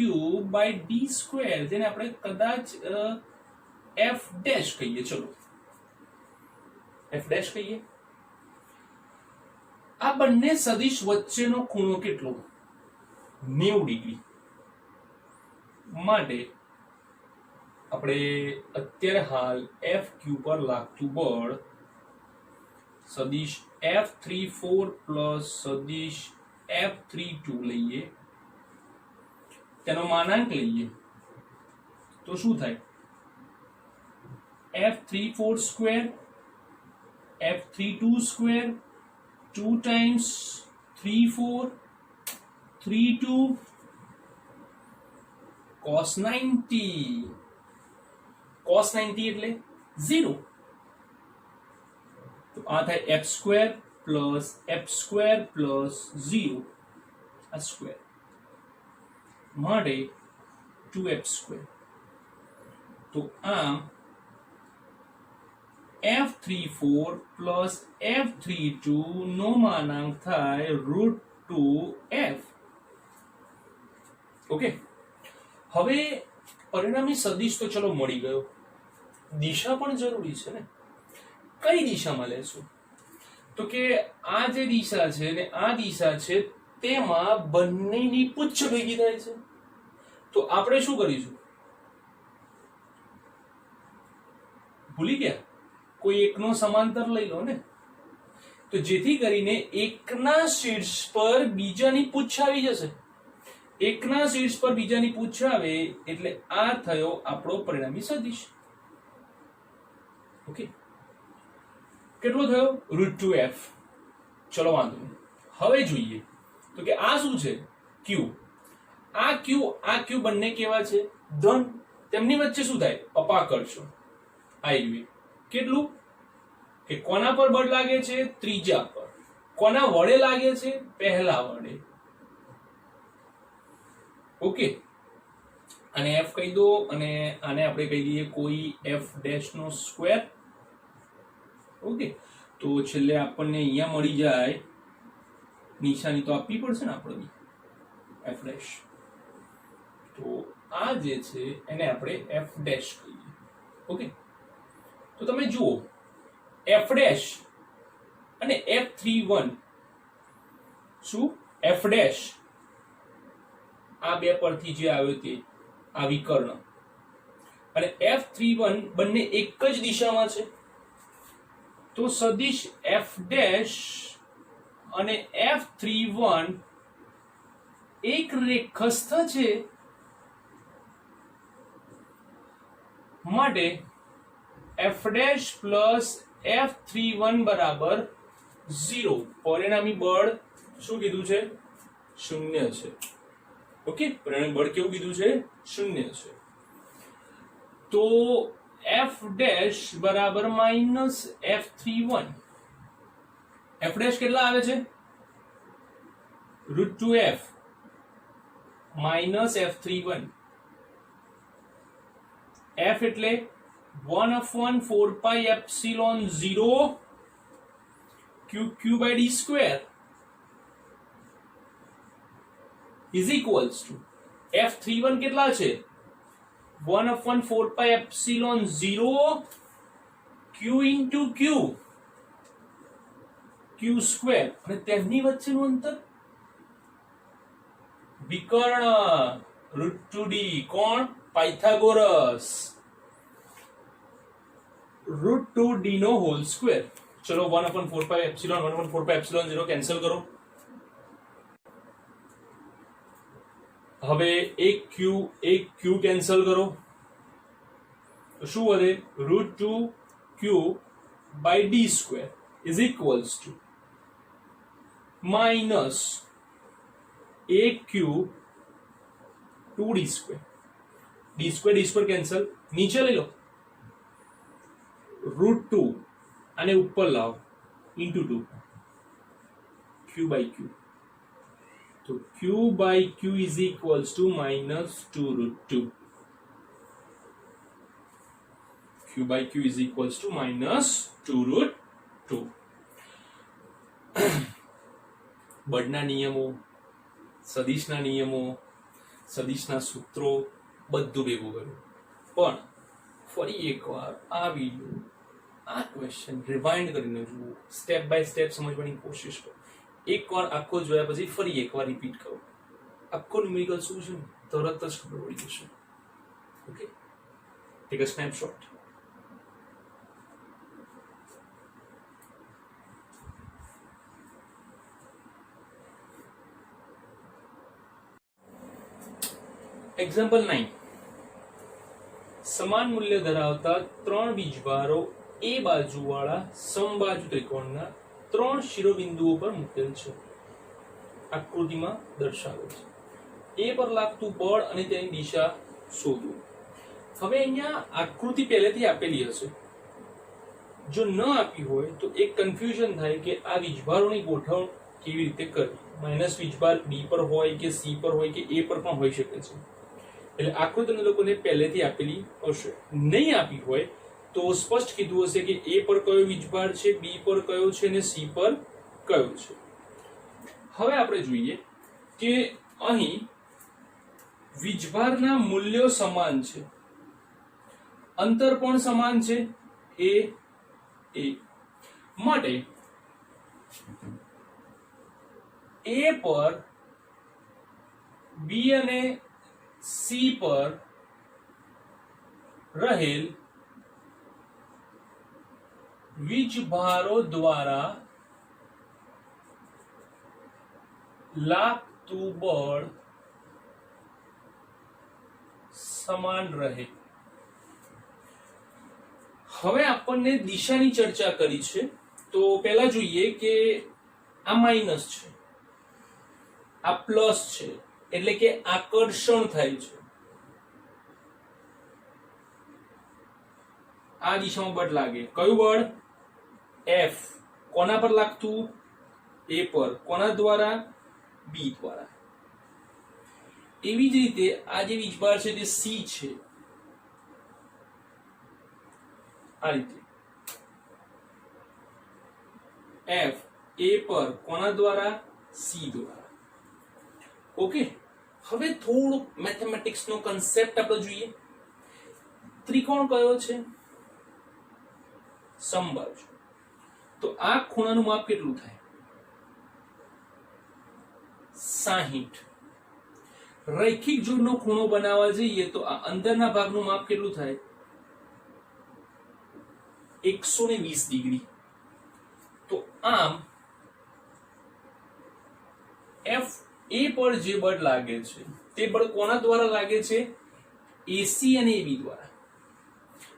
by D square જેને આપણે કદાચ F ડેશ કહીએ. ચલો F ડેશ કહીએ. આ બંને સદિશ વચ્ચેનો ખૂણો કેટલો? 90 ડિગ્રી. માટે આપણે અત્યારે હાલ FQ પર લાગતું બળ સદિશ F34 પ્લસ સદિશ F32 લઈએ, તેનો માનાંક લઈએ તો શું થાય? F34 square F32 square 2 times 34 32 cos 90 એટલે 0. તો આ થાય f square plus f square plus 0 આ સ્ક્વેર માટે 2f સ્ક્વેર. તો આમ F34 પ્લસ F32 નો માનાંક થાય √2f. ઓકે, હવે પરિણામી સદિશ તો ચલો મળી ગયો, દિશા પણ જરૂરી છે ને. કઈ દિશામાં લેશું? તો કે આ જે દિશા છે ને આ દિશા છે, તેમાં બંનેની પુચ્છ ભેગી થાય છે. તો આપણે શું કરીશું? ભૂલી ગયા? કોઈ એકનો સમાંતર લઈ લો ને, તો જેથી કરીને એકના શીર્ષ પર બીજાની પુચ્છ આવી જશે. એકના શીર્ષ પર બીજાની પુચ્છ આવે એટલે આ થયો આપણો પરિણામી સદિશ. ઓકે, કેટલો થયો? √2f. ચલો વાંધો નહીં. હવે જોઈએ તો કે આ શું છે? q. આ q બંને કેવા છે? ધન. તેમની વચ્ચે શું થાય? અપાકર્ષણ. આઈ કેટલું કે કોના પર બળ લાગે છે? ત્રીજા પર. કોના વડે લાગે છે? પહેલા વડે. ઓકે, અને f કહી દો અને આને આપણે કહી દઈએ કોઈ f ડેશ નો સ્ક્વેર. ઓકે, તો છેલ્લે આપણને અહીંયા મળી જાય, નિશાની તો આપવી પડશે ને આપણે f ડેશ. તો આ જે છે એને આપણે f ડેશ કહીએ. ઓકે, તો તમે જુઓ f ડેશ અને F31 શું? f ડેશ આ બે પરથી જે આવ્યો તે આ વિકર્ણ, અને F31 બંને એક જ દિશામાં છે. તો સદિશ f ડેશ અને F31 એક રેખસ્થ છે. માટે f ડેશ પ્લસ F31 બરાબર 0. પરિણામી બળ શું કીધું છે? 0 છે. ઓકે, પરિણામી બળ કેવું કીધું છે? 0 છે. તો f ડેશ બરાબર માઇનસ F31. f ડેશ કેટલા આવે છે? √2f minus F31. f એટલે 1/4πε0 q by d square is equals to F31 કેટલા છે? 1/4πε0 q into q square. અને તેમની વચ્ચેનું અંતર વિકર્ણ √2d. કોણ? પાયથાગોરસ. √2d નો હોલ સ્ક્વેર. ચલો 1/4πε કેન્સલ કરો. હવે એક q કેન્સલ કરો તો શું વધે? √2q by d square is equals to minus aq 2d square. d square cancel, નીચે લઈ લો. √2 આને ઉપર લાવો into 2 q by q. તો q by q is equals to minus 2 √2. q q by q is equals to -2√2. બળના નિયમો, સદિશના નિયમો, સદિશના સૂત્રો બધું ભેગું કર્યું. પણ ફરી એકવાર આ વિડિયો, આ ક્વેશ્ચન રિવાઇન્ડ કરીને જુઓ, સ્ટેપ બાય સ્ટેપ સમજવાની કોશિશ કરો. એકવાર આખો જોયા પછી ફરી એકવાર રિપીટ કરો. આખો ન્યુમેરિકલ શું છે તરત જ ખબર પડી જશે. Okay, take a snapshot. Example 9. સમાન મૂલ્ય ધરાવતા ત્રણ વીજભારો એ બાજુવાળા સમબાજુ ત્રિકોણના ત્રણ શિરોબિંદુઓ પર મૂકેલ છે. આકૃતિમાં દર્શાવેલ છે. એ પર લાગતું બળ અને તેની દિશા શોધો. હવે અહીંયા આકૃતિ પહેલેથી આપેલી હશે. જો ન આપી હોય તો એક કન્ફ્યુઝન થાય કે આ વીજભારોની ગોઠવણ કેવી રીતે કરવી. માઇનસ વીજભાર બી પર હોય કે સી પર હોય કે એ પર પણ હોઈ શકે છે. એટલે આકૃતિને લોકોને પહેલેથી આપેલી હશે. નહીં આપી હોય તો સ્પષ્ટ કીધું હશે કે એ પર કયો વીજભાર છે, બી પર કયો છે અને સી પર કયો છે. હવે આપણે જોઈએ કે અહીં વીજભારના મૂલ્યો સમાન છે, અંતર પણ સમાન છે એ માટે એ પર બી અને સી પર રહેલ વીજભારો દ્વારા લાગતું બળ સમાન રહે. હવે આપણને દિશાની ચર્ચા કરી છે તો પહેલા જોઈએ કે આ માઇનસ છે, આ પ્લસ છે, એટલે કે આકર્ષણ થાય છે. આ દિશામાં બળ લાગે. કયું બળ? F. કોના પર લાગતું? એ પર. કોના દ્વારા? બી દ્વારા. એવી જ રીતે આ જે વીજભાર છે તે સી છે. આ રીતે F એ પર કોના દ્વારા? સી દ્વારા. ઓકે, હવે થોડું મેથેમેટિક્સ નો કન્સેપ્ટ આપણે જોઈએ. ત્રિકોણ કયો છે? સમબાજુ. તો આ ખૂણાનું માપ કેટલું થાય? 60. રૈખિક જોડનો ખૂણો બનાવવા જઈએ તો આ અંદરના ભાગનું માપ કેટલું થાય? 120 ડિગ્રી. તો આમ F એ પર જે બળ લાગે છે તે બળ કોના દ્વારા લાગે છે? એસી અને એબી દ્વારા.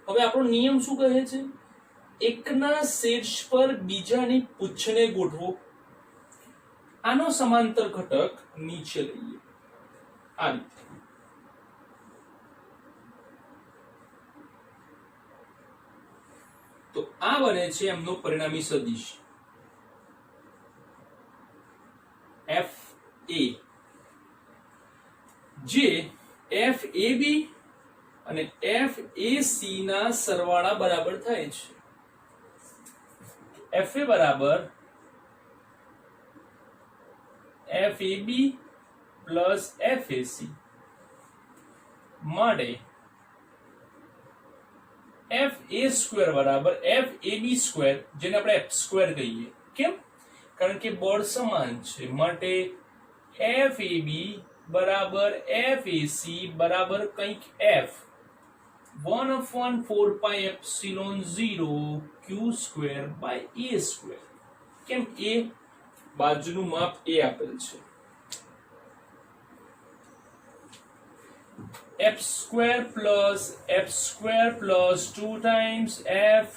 હવે આપણો નિયમ શું કહે છે? એકના શીર્ષ પર બીજાની પૂંછને ગોઠવો. આનો સમાંતર ઘટક નીચે લઈએ. આ રીતે. તો આ બને છે એમનો પરિણામી સદિશ F A, જે F AB અને F AC ના સરવાળા બરાબર થાય છે. FA બરાબર FAB પ્લસ FAC માટે FA સ્ક્વેર બરાબર FAB સ્ક્વેર, જેને આપણે F સ્ક્વેર કહીએ. કેમ? કારણ કે બળ સમાન છે. માટે FAB બરાબર FAC બરાબર કંઈક F 1/4πε0 q square by a square. કેમ? એ બાજુનું માપ એ આપેલ છે. F square plus 2 times F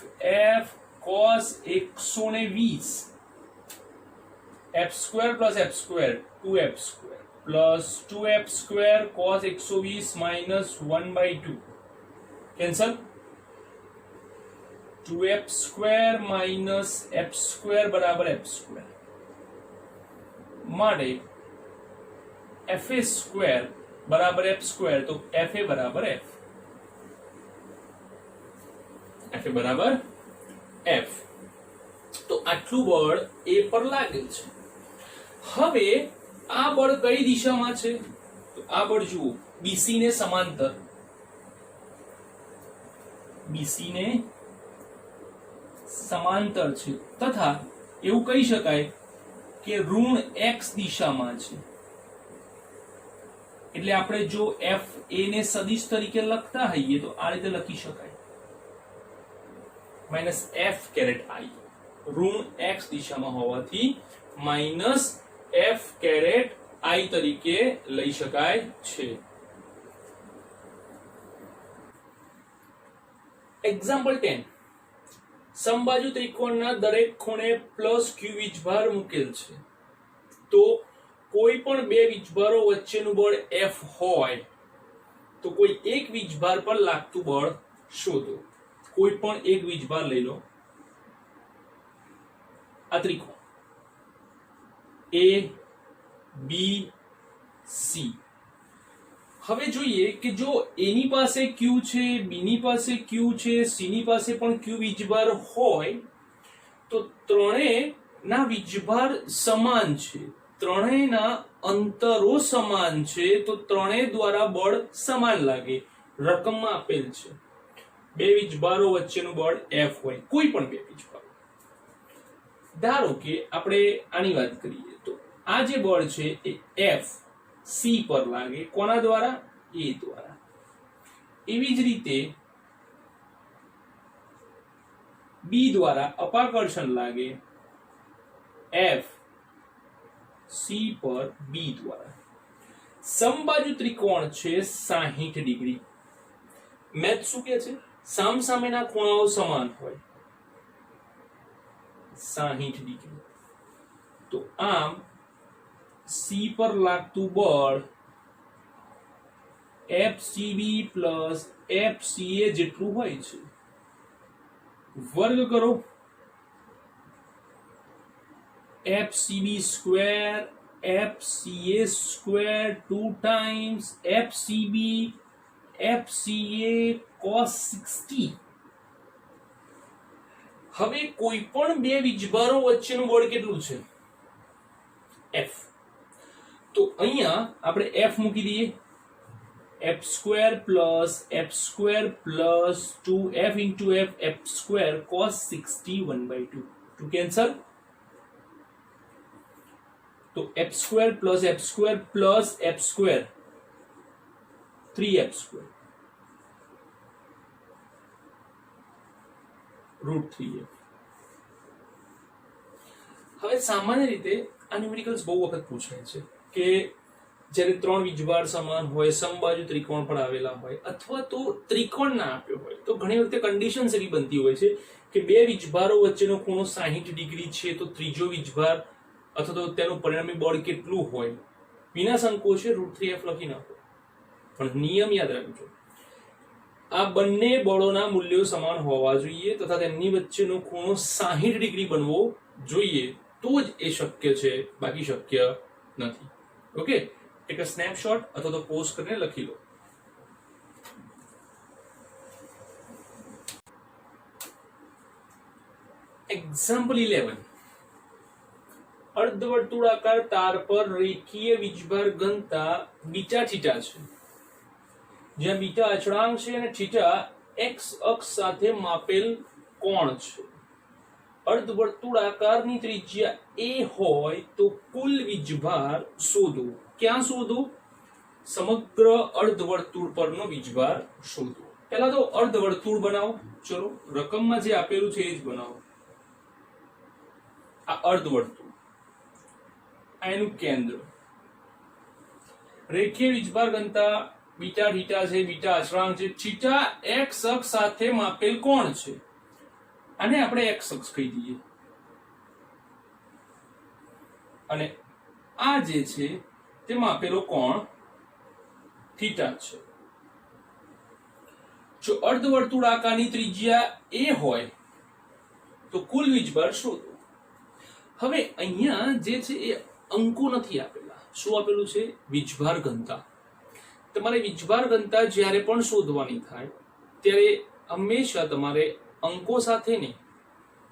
cos 120. F square 2f square plus 2f square cos 120 minus 1/2. Cancel. 2f square minus f square બરાબર f સ્ક્વેર. માટે fa સ્ક્વેર બરાબર f સ્ક્વેર, તો fa બરાબર f. F બરાબર F. તો આટલું બળ A પર લાગેલ છે. હવે આ બળ કઈ દિશામાં છે? તો આ બળ જુઓ BC ને સમાંતર, BC ને સમાંતર છે તથા એવું કહી શકાય કે ઋણ x દિશામાં છે. એટલે આપણે જો F A ને સદિશ તરીકે લખતા હોઈએ તો આ રીતે લખી શકાય માઇનસ F કેરેટ I, ઋણ x દિશામાં હોવાથી માઇનસ F કેરેટ I તરીકે લઈ શકાય છે. એક્ઝામ્પલ 10. સમબાજુ ત્રિકોણના દરેક ખૂણે પ્લસ q વીજભાર મૂકેલ છે. તો કોઈ પણ બે વીજભારો વચ્ચેનું બળ F હોય તો કોઈ એક વીજભાર પર લાગતું બળ શોધો. કોઈ પણ એક વીજભાર લઈ લો. આ ત્રિકોણ A B C. હવે જોઈએ કે જો A ની પાસે Q છે, B ની પાસે Q છે, C ની પાસે પણ Q વીજભાર હોય તો ત્રણેયના વીજભાર સમાન છે, ત્રણેયના અંતરો સમાન છે, તો ત્રણેય દ્વારા બળ સમાન લાગે. રકમમાં આપેલ છે બે વીજભારો વચ્ચેનું બળ F હોય, કોઈ પણ બે વીજભારો. ધારો કે આપણે આની વાત કરીએ તો આ જે બળ છે એ F C પર લાગે. કોના દ્વારા? A દ્વારા. એવી જ રીતે B દ્વારા અપાકર્ષણ લાગે F C પર B દ્વારા. સમબાજુ ત્રિકોણ છે 60 ડિગ્રી. મેથ શું કહે છે? સામસામેના ખૂણાઓ સમાન હોય 60 ડિગ્રી. તો આમ C પર લાગતું બળ FCB પ્લસ FCA જેટલું હોય છે. વર્ગ કરો FCB square FCA square 2 times FCB FCA cos 60. હવે કોઈ પણ બે વીજભારો વચ્ચેનું બળ કેટલું છે? F. તો અહીંયા આપણે F મૂકી દઈએ. F square plus F square plus 2F into F F square cos 60 1/2. Two cancel. તો F square plus F square plus F square 3F square √3F. હવે સામાન્ય રીતે આ ન્યુમેરિકલ્સ બહુ વખત પૂછાય છે કે જ્યારે ત્રણ વીજભાર સમાન હોય, સમબાજુ ત્રિકોણ પર આવેલા હોય અથવા તો ત્રિકોણ ના આપ્યો હોય તો ઘણી વખતે કન્ડિશન્સ એવી બનતી હોય છે કે બે વીજભારો વચ્ચેનો ખૂણો 60 ડિગ્રી છે તો ત્રીજો વીજભાર અથવા તો તેનું પરિણામી બળ કેટલું હોય વિના સંકોચે √3F લખી નાખો. પણ નિયમ યાદ રાખજો, આ બંને બળોના મૂલ્યો સમાન હોવા જોઈએ તથા તેમની વચ્ચેનો ખૂણો 60 ડિગ્રી બનવો જોઈએ તો જ એ શક્ય છે, બાકી શક્ય નથી. ઓકે, એક સ્નેપશોટ અથવા તો પોઝ કરીને લખી લો. એક્ઝામ્પલ 11. અર્ધવર્તુળાકાર તાર પર રેખીય વીજભાર ઘનતા બીટા થીટા છે, જ્યાં બીટા અચળાંક છે અને થીટા x અક્ષ સાથે માપેલ કોણ છે. અર્ધવર્તુળાકારની ત્રિજ્યા a હોય તો કુલ વીજભાર શોધો. ક્યાં શોધો? સમગ્ર અર્ધવર્તુળ પરનો વીજભાર શોધો. પહેલા તો અર્ધવર્તુળ બનાવો. ચલો રકમમાં જે આપેલું છે એ જ બનાવો. આ અર્ધવર્તુળ, આ એનું કેન્દ્ર. રેખીય વીજભાર ઘનતા બીટા થીટા છે, બીટા અચળાંક છે, થીટા x અક્ષ સાથે માપેલ કોણ છે. આને આપણે x અક્ષ કહી દઈએ અને આ જે છે તે માપેલો કોણ થીટા છે. જો અર્ધવર્તુળાકારની ત્રિજ્યા a હોય તો કુલ વીજભાર શોધો. હવે અહીંયા જે છે એ અંકો નથી આપેલા. શું આપેલું છે? વીજભાર ઘનતા. તમારે વીજભાર ઘનતા જ્યારે પણ શોધવાની થાય ત્યારે હંમેશા તમારે અંકો સાથે નહીં,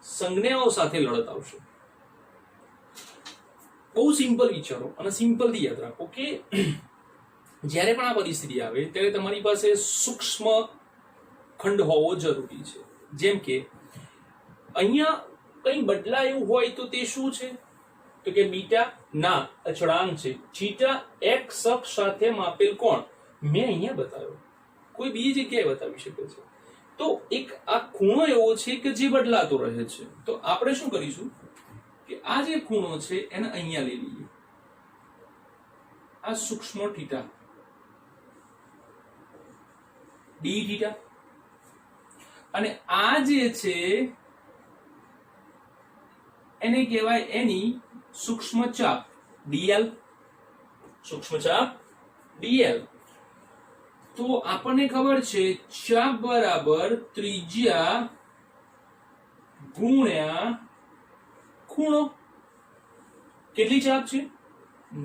સંજ્ઞાઓ સાથે લડત આવશે. બહુ સિમ્પલ વિચારો અને સિમ્પલથી યાદ રાખો કે જ્યારે પણ આ પરિસ્થિતિ આવે ત્યારે તમારી પાસે સૂક્ષ્મ ખંડ હોવો જરૂરી છે. જેમ કે અહીંયા કંઈ બદલા એવું હોય તો તે શું છે? તો કે બીટા ના અચળાંક છે. થીટા એક્સ અક્ષ સાથે માપેલ કોણ મેં અહીંયા બતાવ્યો, કોઈ બીજી જગ્યાએ બતાવી શકે છે. તો એક આ ખૂણો એવો છે કે જે બદલાતો રહે છે. તો આપણે શું કરીશું કે આ જે ખૂણો છે એને અહીંયા લઈ લઈએ, આ સૂક્ષ્મ થીટા ડી થીટા, અને આ જે છે એને કહેવાય એની સૂક્ષ્મ ચાપ ડીએલ, સૂક્ષ્મ ચાપ ડીએલ. તો આપણને ખબર છે ચાપ બરાબર ત્રિજ્યા ગુણ્યા ખૂણો. કેટલી ચાપ છે?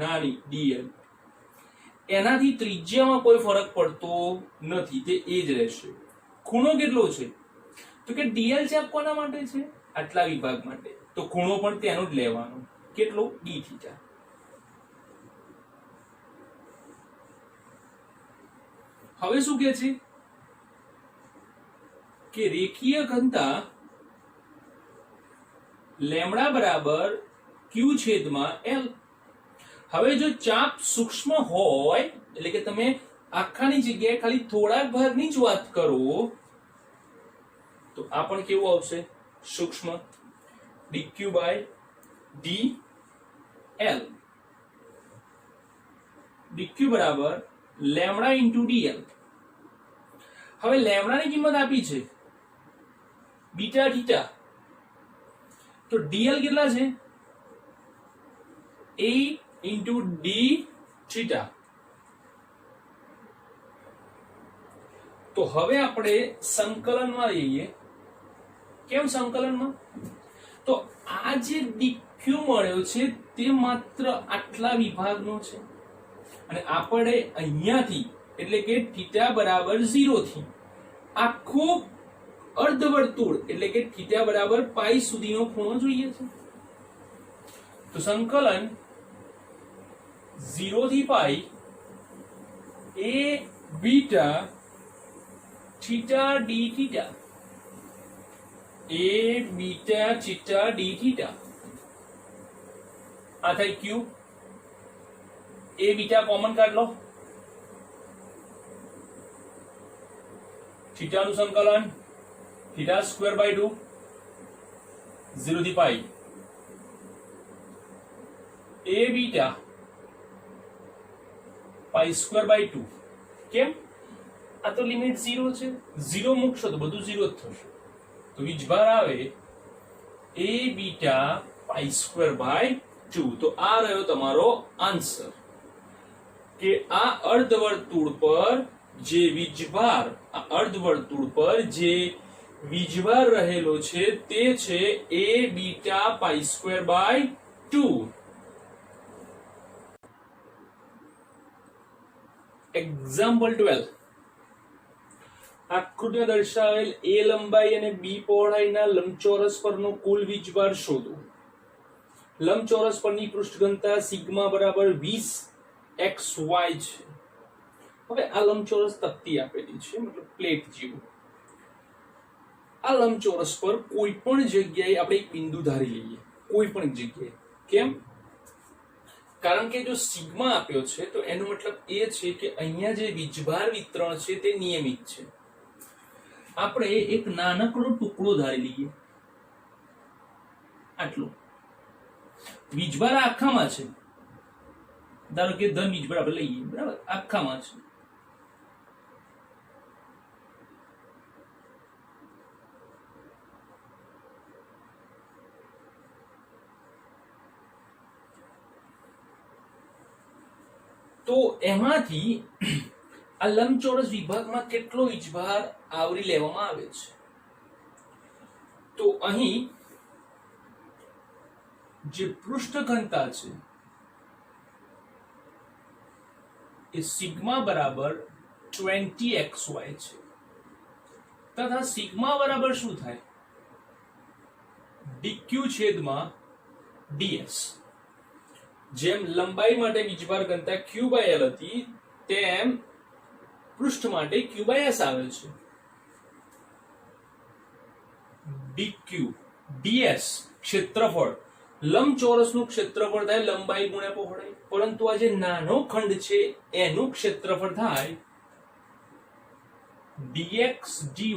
નાની ડીએલ. એનાથી ત્રિજ્યામાં કોઈ ફરક પડતો નથી, તે એ જ રહેશે. ખૂણો કેટલો છે? તો કે ડીએલ ચાપ કોના માટે છે? આટલા વિભાગ માટે. તો ખૂણો પણ તેનો જ લેવાનો. કેટલો? D theta. હવે શું કે છે કે રેખીય ઘનતા લેમ્ડા બરાબર ક્યુ છેદમાં એલ. હવે જો ચાપ સૂક્ષ્મ હોય એટલે કે તમે આખાની જગ્યાએ ખાલી થોડાક ભાગની જ વાત કરો તો આ પણ કેવું આવશે? સૂક્ષ્મ dq બાય dl. dq બરાબર લેમ્ડા ઇન્ટુ dl. હવે લેમ્ડાની કિંમત આપી છે બીટા થીટા, તો dl કેટલા છે? a into d theta. તો હવે આપણે સંકલનમાં લઈએ. કેમ સંકલનમાં? તો આ જે dq મળ્યો છે તે માત્ર આટલા વિભાગનો છે, અને આપણે અહીંયાથી એટલે કે થીટા બરાબર 0 થી આખો અર્ધવર્તુળ એટલે કે થીટા બરાબર પાઈ સુધીનો ખૂણો જોઈએ છે. તો સંકલન 0 થી pi a beta theta D theta, a beta theta D theta. આ થાય q. a બીટા કોમન કાઢ લો. થીટા નું સંકલન થીટા સ્ક્વેર બાય 2 0 થી pi a beta pi square by 2. કેમ? આ તો લિમિટ 0 છે, 0 મૂકશો તો બધું 0 જ થશે. તો વીજભાર આવે a beta pi square by 2. તો આ રહ્યો તમારો આન્સર કે આ અર્ધવર્તુળ પર જે વીજભાર, આ અર્ધવર્તુળ પર જે વીજભાર રહેલો છે તે છે a beta pi square by 2. Example 12. આકૃતિમાં દર્શાવેલ a લંબાઈ અને b પહોળાઈના લંબચોરસ પરનો કુલ વીજભાર શોધો. લંબચોરસ પરની પૃષ્ઠ ઘનતા સિગ્મા બરાબર 20 xy છે. હવે આ લંબચોરસ તકતી આપેલી છે, મતલબ પ્લેટ જેવું. આ લંબચોરસ પર કોઈ પણ જગ્યાએ આપણે એક બિંદુ ધારી લઈએ, કોઈ પણ જગ્યાએ. કેમ? કારણ કે જો સિગ્મા આપ્યો છે તો એનો મતલબ એ છે કે અહીંયા જે વીજભાર વિતરણ છે તે નિયમિત છે. આપણે એક નાનકડો ટુકડો ધારી લઈએ, આટલો. વીજભાર આખામાં છે, ધારો કે ધન વીજભાર આપણે લઈએ, બરાબર? આખામાં છે. તો એમાંથી આ લંબચોરસ વિભાગમાં કેટલો વીજભાર આવરી લેવામાં આવે છે? તો અહીં જે પૃષ્ઠ ઘનતા છે એ સિગ્મા બરાબર 20xy છે. તથા સિગ્મા બરાબર શું થાય? dq છેદમાં ds. જેમ લંબાઈ માટે વીજભાર ઘનતા q/l હતી તેમ પૃષ્ઠ માટે q/s આવે છે. dq ds ક્ષેત્રફળ, લંબચોરસનું ક્ષેત્રફળ થાય લંબાઈ ગુણ્યા પહોળાઈ, પરંતુ આ જે નાનો ખંડ છે એનું ક્ષેત્રફળ થાય dx dy.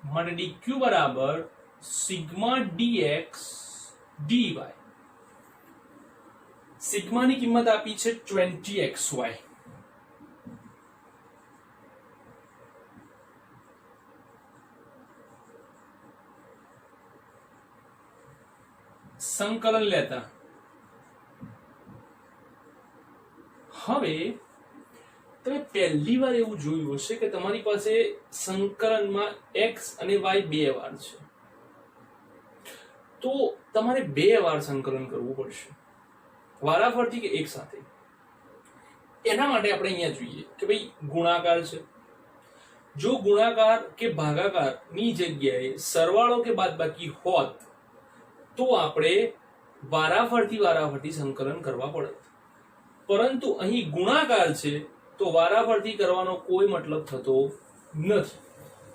માટે dq બરાબર સિગ્મા dx dy. સિગ્માની કિંમત આપી છે 20xy. સંકલન લેતા હવે તમે પહેલી વાર એવું જોયું હશે કે તમારી પાસે સંકલનમાં x અને y બે વાર છે, તો તમારે બે વાર સંકલન કરવું પડશે, વારાફરતી કે એક સાથે. એના માટે આપણે અહીંયા જોઈએ કે ભાઈ ગુણાકાર છે. જો ગુણાકાર કે ભાગાકાર ની જગ્યાએ સરવાળો કે બાદબાકી હોત તો આપણે વારાફરતી સંકલન કરવા પડત, પરંતુ અહીં ગુણાકાર છે તો વારાફરતી કરવાનો કોઈ મતલબ થતો નથી.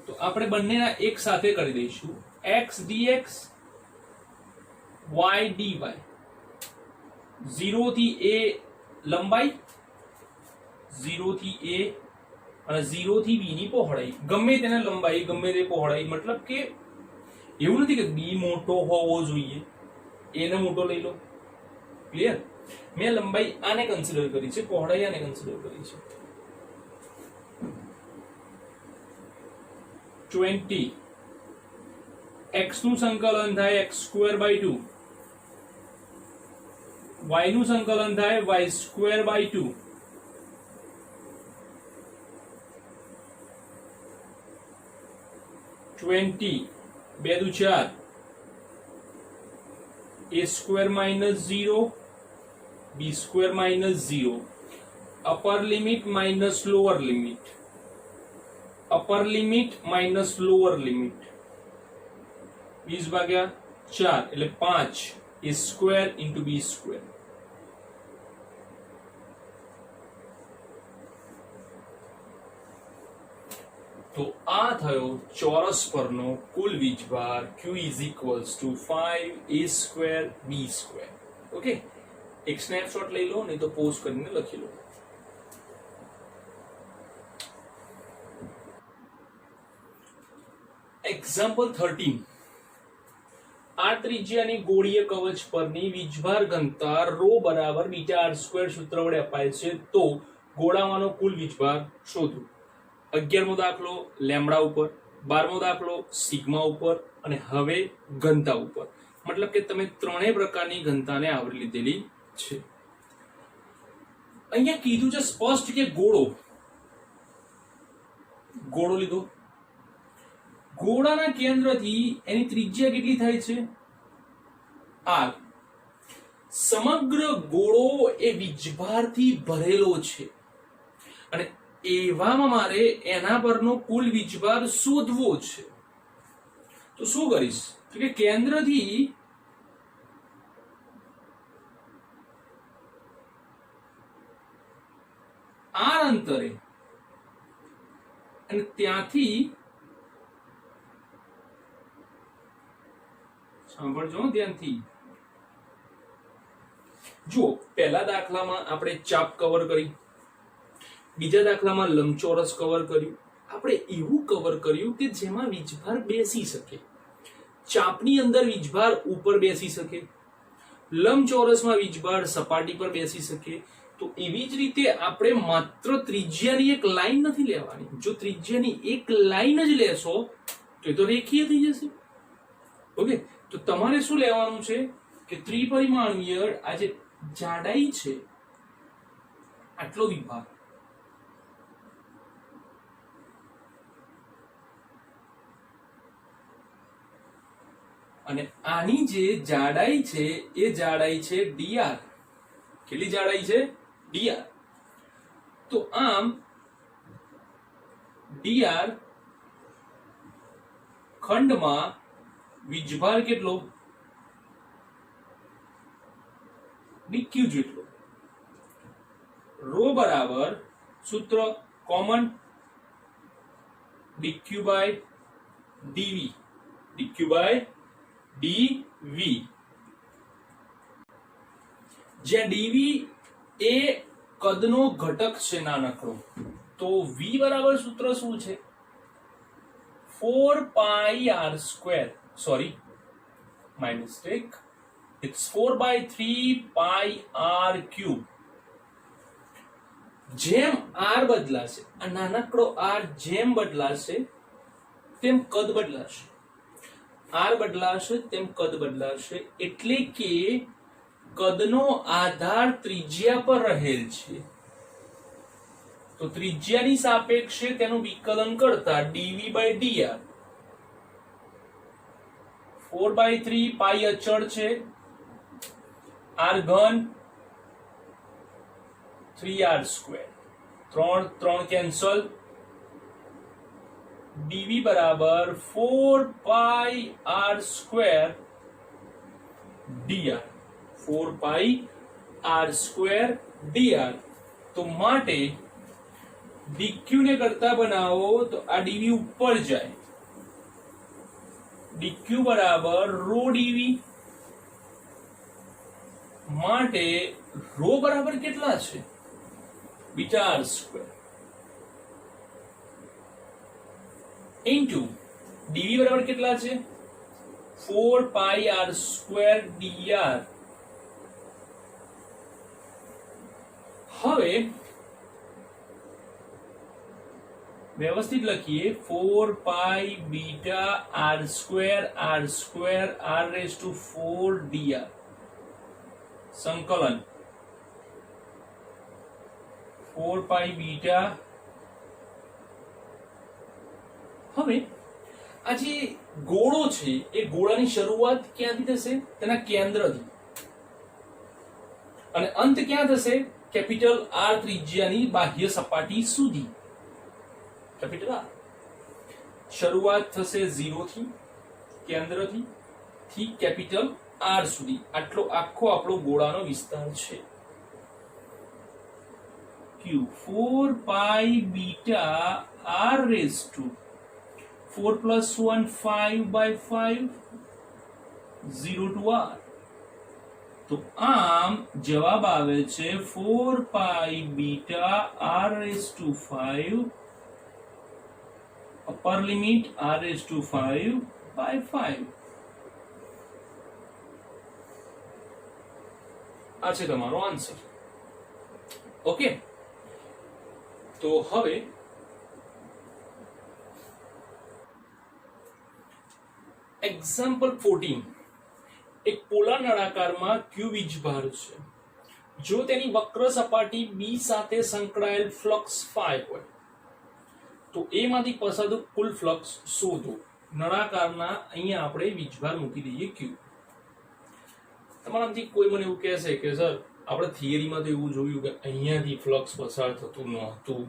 તો આપણે બંનેના એક સાથે કરી દઈશું. x dx y dy. 0 થી a લંબાઈ, 0 થી a અને 0 થી b ની પહોળાઈ, ગમે તેને લંબાઈ ગમે તે પહોળાઈ, મતલબ કે એવું નથી કે b મોટો હોવો જોઈએ, a ને મોટો લઈ લો. ક્લિયર? મેં લંબાઈ આને કન્સિડર કરી છે, પહોળાઈ આને કન્સિડર કરી છે. 20 x નું સંકલન થાય x²/2, y નું સંકલન થાય y²/2. બે દુ 4, a² - 0 b² - 0, upper limit minus lower limit, upper limit minus lower limit, 20/4 એટલે 5 a² × b². તો આ થયો ચોરસ પરનો કુલ વીજભાર q = 5a² b². ઓકે, એક સ્નેપશોટ લઈ લો, નહીં તો પોઝ કરીને લખી લો. એક્ઝામ્પલ 13. આ ત્રિજ્યાની ગોળીય કવચ પરની વીજભાર ઘનતા ρ બરાબર βr² સૂત્ર વડે અપાય છે, તો ગોળામાંનો કુલ વીજભાર શોધો. 11મો દાખલો લેમ્બડા ઉપર, 12મો દાખલો સિગ્મા ઉપર, અને હવે ઘનતા ઉપર. મતલબ કે તમે ત્રણેય પ્રકારની ઘનતાને આવરી લીધેલી છે. અહીંયા કીધું છે સ્પષ્ટ કે ગોળો લીધો. ગોળાના કેન્દ્રથી એની ત્રિજ્યા કેટલી થાય છે? r. સમગ્ર ગોળો એ વીજભારથી ભરેલો છે અને એવામાં મારે એના પરનો કુલ વીજભાર શોધવો છે. તો શું કરીશ કે કેન્દ્રથી r અંતરે અને ત્યાંથી સાંભળજો ધ્યાનથી. જો પહેલા દાખલામાં આપણે ચાપ કવર કરી, બીજા દાખલામાં લંબચોરસ કવર કર્યું. આપણે એવું કવર કર્યું કે જેમાં વીજભાર બેસી શકે. ચાપની અંદર વીજભાર ઉપર બેસી શકે, લંબચોરસમાં વીજભાર સપાટી પર બેસી શકે. તો એવી જ રીતે આપણે માત્ર ત્રિજ્યાની એક લાઈન નથી લેવાની. જો ત્રિજ્યાની એક લાઈન જ લેશો તો એ તો રેખીય થઈ જશે. ઓકે, તો તમારે શું લેવાનું છે કે ત્રિપરિમાણીય આ જે જાડાઈ છે આટલો વિભાગ, અને આની જે જાડાઈ છે એ જાડાઈ છે dr. કેટલી જાડાઈ છે? dr. તો આમ dr ખંડમાં વીજભાર કેટલો dq જેટલો રો બરાબર સૂત્ર common dq by dv dq by dv જ્યાં dv એ કદનો ઘટક છે નાનકડો તો v બરાબર સૂત્ર શું છે 4 pi r square sorry my mistake it's 4 by 3 pi r cube જેમ r બદલાશે આ નાનકડો r જેમ બદલાશે તેમ કદ બદલાશે r બદલાશે તેમ કદ બદલાશે એટલે કે કદનો આધાર ત્રિજ્યા પર રહેલ છે તો ત્રિજ્યાની સાપેક્ષે તેનું વિકલન કરતા dv by dr 4 by 3 પાઈ અચળ છે r ઘન 3r square 3 કેન્સલ dv બરાબર 4 pi r square dr 4 pi r square dr તો માટે dq ને કરતા બનાવો તો આ dv ઉપર જાય dq બરાબર રો dv માટે રો બરાબર કેટલા છે beta r square into dv બરાબર કેટલા છે 4 pi r square dr હવે વ્યવસ્થિત લખીએ 4 pi beta r square r raised to 4 dr સંકલન 4 pi beta હવે આ જે ગોળો છે એ ગોળાની શરૂઆત ક્યાંથી થશે તેના કેન્દ્રથી અને અંત ક્યાં થશે કેપિટલ R ત્રિજ્યાની બાહ્ય સપાટી સુધી કેપિટલ R શરૂઆત થશે 0 થી કેન્દ્રથી કેપિટલ R સુધી આટલો આખો આપણો ગોળાનો વિસ્તાર છે q 4 pi beta r raised to 4 plus 1 5 by 5 0 to r તો આમ જવાબ આવે છે 4 pi beta r raised to 5 upper limit r raised to 5 by 5 આ છે તમારો આન્સર ઓકે તો હવે એક્ઝામ્પલ 14 એક પોલાર નળાકારમાં q વીજભાર છે જો તેની વક્ર સપાટી b સાથે સંકળાયેલ ફ્લક્સ phi હોય તો a માંથી પસાર થતું કુલ ફ્લક્સ શોધો નળાકારના અહીંયા આપણે વીજભાર મૂકી દઈએ q તમારામાંથી કોઈ મને એવું કહેશે કે સર આપણે થિયરીમાં તો એવું જોયું કે અહીંયાથી ફ્લક્સ પસાર થતું નહોતું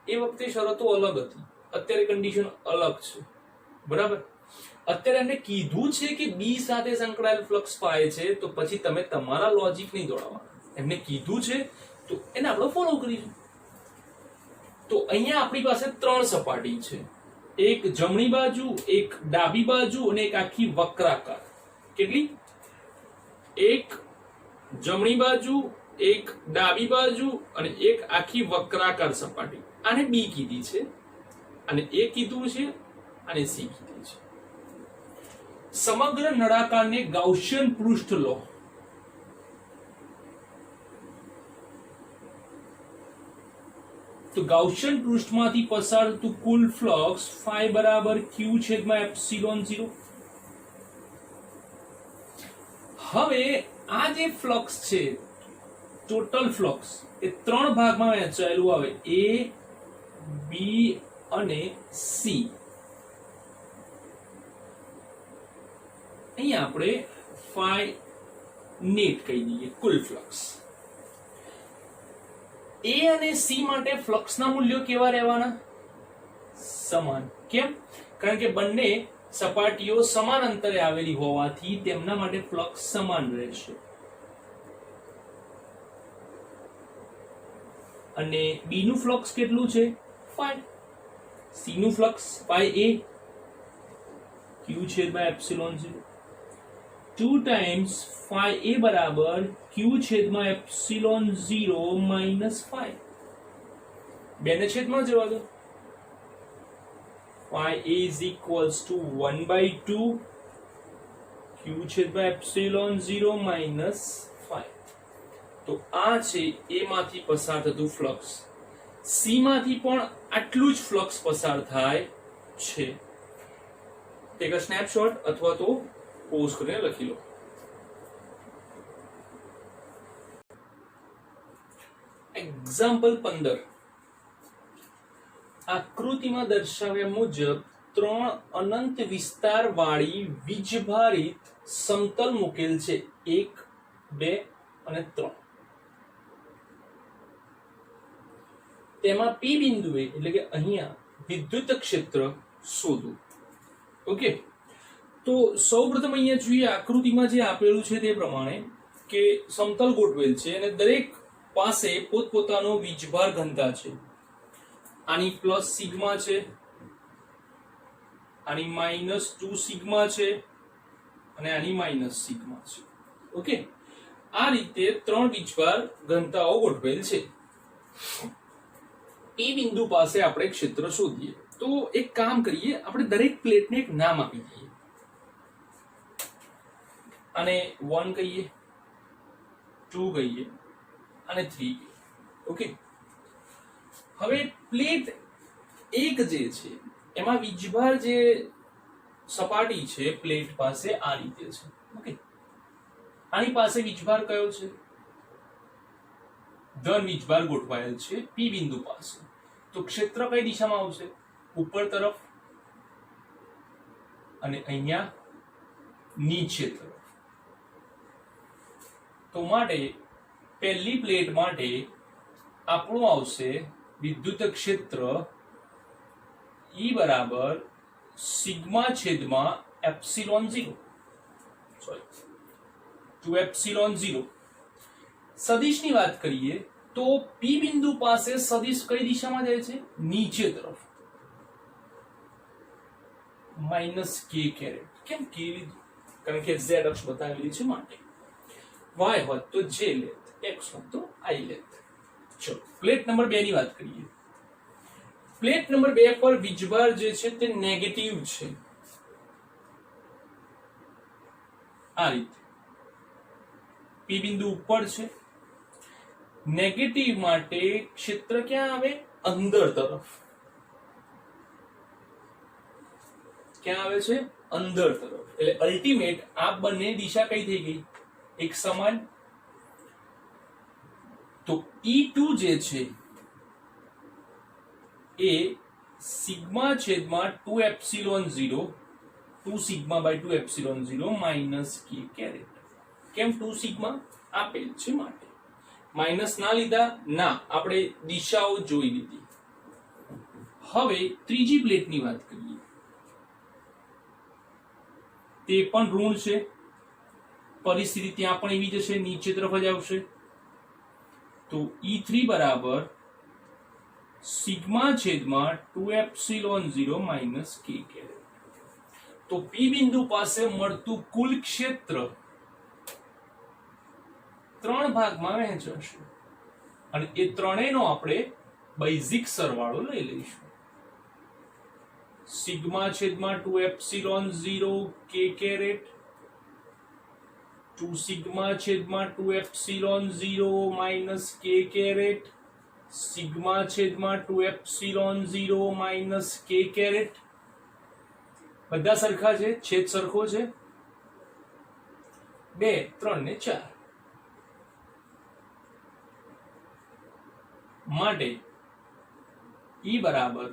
એ વખતે શરતો અલગ હતી અત્યારે કન્ડિશન અલગ છે બરાબર અત્યારે એમને કીધું છે કે બી સાથે સંકળાયેલ ફ્લક્સ phi છે તો પછી તમે તમારા લોજિક નહીં દોડાવવાના એમને કીધું છે તો એને આપણે ફોલો કરીશું તો અહીંયા આપણી પાસે ત્રણ સપાટી છે એક જમણી બાજુ એક ડાબી બાજુ અને એક આખી વક્રાકાર કેટલી એક જમણી બાજુ એક ડાબી બાજુ અને એક આખી વક્રાકાર સપાટી આને બી કીધી છે અને એ કીધું છે અને સી કીધી છે સમગ્ર નળાકારને ગાઉસિયન પૃષ્ઠ લો તો ગાઉસિયન પૃષ્ઠમાંથી પસાર થતું કુલ ફ્લક્સ phi બરાબર q છેદમાં એપ્સિલોન 0 હવે આ જે ફ્લક્સ છે ટોટલ ફ્લક્સ એ ત્રણ ભાગમાં વહેંચાયેલું આવે a b અને c અહીંયા આપણે phi નેટ કહી દઈએ કુલ ફ્લક્સ એ અને સી માટે ફ્લક્સના મૂલ્યો કેવા રહેવાના? સમાન. કેમ? કારણ કે બંને સપાટીઓ સમાન અંતરે આવેલી હોવાથી તેમના માટે ફ્લક્સ સમાન રહેશે. અને બી નું ફ્લક્સ કેટલું છે? phi. સી નું ફ્લક્સ phi a q છેદમાં એપ્સિલોન 0. 2 times phi a બરાબર q છેદમાં એપ્સિલોન 0 માઇનસ phi. બેને છેદમાં જવા દો. phi a is equals to 1/2 q છેદમાં એપ્સિલોન 0 માઇનસ phi. તો આ છે એ માંથી પસાર થતું ફ્લક્સ. સી માંથી પણ આટલું જ ફ્લક્સ પસાર થાય છે. ટેક અ સ્નેપશોટ અથવા તો પોઝ કરીને લખી લો. એક્ઝામ્પલ 15. આકૃતિમાં દર્શાવ્યા મુજબ 3 અનંત વિસ્તાર વાળી વીજભારિત સમતલ મૂકેલ છે. 1, 2 અને 3. તેમાં પી બિંદુએ એટલે કે અહીંયા વિદ્યુત ક્ષેત્ર શોધો. ઓકે, તો સૌપ્રથમ અહીંયા જોઈએ આકૃતિમાં જે આપેલું છે તે પ્રમાણે કે સમતલ ગોઠવેલ છે અને દરેક પાસે પોતપોતાનો વીજભાર ઘનતા છે. આની પ્લસ સિગ્મા છે, આની -2 સિગ્મા છે અને આની માઇનસ સિગ્મા છે. ઓકે, આ રીતે 3 વીજભાર ઘનતાઓ ગોઠવેલ છે. એ બિંદુ પાસે આપણે ક્ષેત્ર શોધીએ. તો એક કામ કરીએ, આપણે દરેક પ્લેટને એક નામ આપી દઈએ. આને 1 કહીએ, 2 કહીએ અને 3 કહીએ. ઓકે, હવે પ્લેટ 1 જે છે એમાં વીજભાર જે સપાટી છે પ્લેટ પાસે આ રીતે છે. ઓકે, આની પાસે વીજભાર કયો છે? ધન વીજભાર ગોઠવાયેલ છે પી બિંદુ પાસે. તો ક્ષેત્ર કઈ દિશામાં આવશે? ઉપર તરફ અને અહીંયા નીચે તરફ. તો માટે પહેલી પ્લેટ માટે આપણું આવશે વિદ્યુત ક્ષેત્ર E બરાબર સિગ્મા છેદમાં એપ્સિલોન 0, સોરી 2 એપ્સિલોન 0. સદિશની વાત કરીએ તો પી બિંદુ પાસે સદિશ કઈ દિશામાં જાય છે? નીચે તરફ. -k caret. કેમ k લીધું? કારણ કે z અક્ષ બતાવેલી છે માટે. y હોત તો j લેત, x હોત તો i લેત. ચલો પ્લેટ નંબર 2 ની વાત કરીએ. પ્લેટ નંબર 2 પર વીજભાર જે છે તે નેગેટિવ છે. આ રીતે પી બિંદુ ઉપર છે. નેગેટિવ માટે ક્ષેત્ર ક્યાં આવે? અંદર તરફ. ક્યાં આવે છે? અંદર તરફ. એટલે અલ્ટિમેટ આ બંને દિશા કઈ થઈ ગઈ? એક સમાન. તો E2 જે છે એ સિગ્મા છેદમાં 2 epsilon 0, 2 sigma by 2 epsilon 0 minus k caret. કેમ 2 સિગ્મા? આપેલ છે માટે. માઇનસ ના લીધા? ના, આપણે દિશાઓ જોઈ લીધી. હવે ત્રીજી પ્લેટની વાત કરીએ. તે પણ ઋણ છે. પરિસ્થિતિ ત્યાં પણ એવી જશે, નીચે તરફ જ આવશે. તો E3 બરાબર સિગ્મા છેદમાં 2 એપ્સિલોન 0 માઇનસ k કેરેટ. તો પી બિંદુ પાસે મળતું કુલ ક્ષેત્ર 3 ભાગમાં વહેંચાશે અને એ ત્રણેયનો આપણે બેઝિક સરવાળો લઈ લઈશું. સિગ્મા છેદમાં 2 એપ્સિલોન 0 k કેરેટ, 2 સિગ્મા છેદમાં 2 epsilon 0 minus k caret, sigma છેદમાં 2 એપ્સિલોન 0 માઇનસ k કેરેટ. બધા સરખા છે, છેદ સરખો છે. 2, 3 ને 4 માટે E બરાબર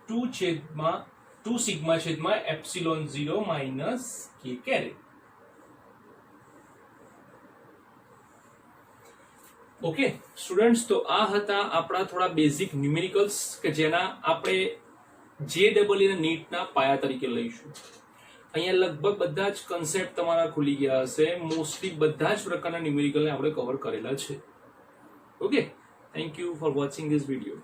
2 સિગ્મા છેદમાં epsilon 0 minus k caret. Okay students, તો આ હતા આપણા થોડા બેઝિક ન્યુમેરિકલ્સ કે જેના આપણે JEE નીટના પાયા તરીકે લઈશું. અહીંયા લગભગ બધા જ કન્સેપ્ટ તમારા ખુલી ગયા હશે. મોસ્ટલી બધા જ પ્રકારના ન્યુમેરિકલને આપણે કવર કરેલા છે. Okay, thank you for watching this video.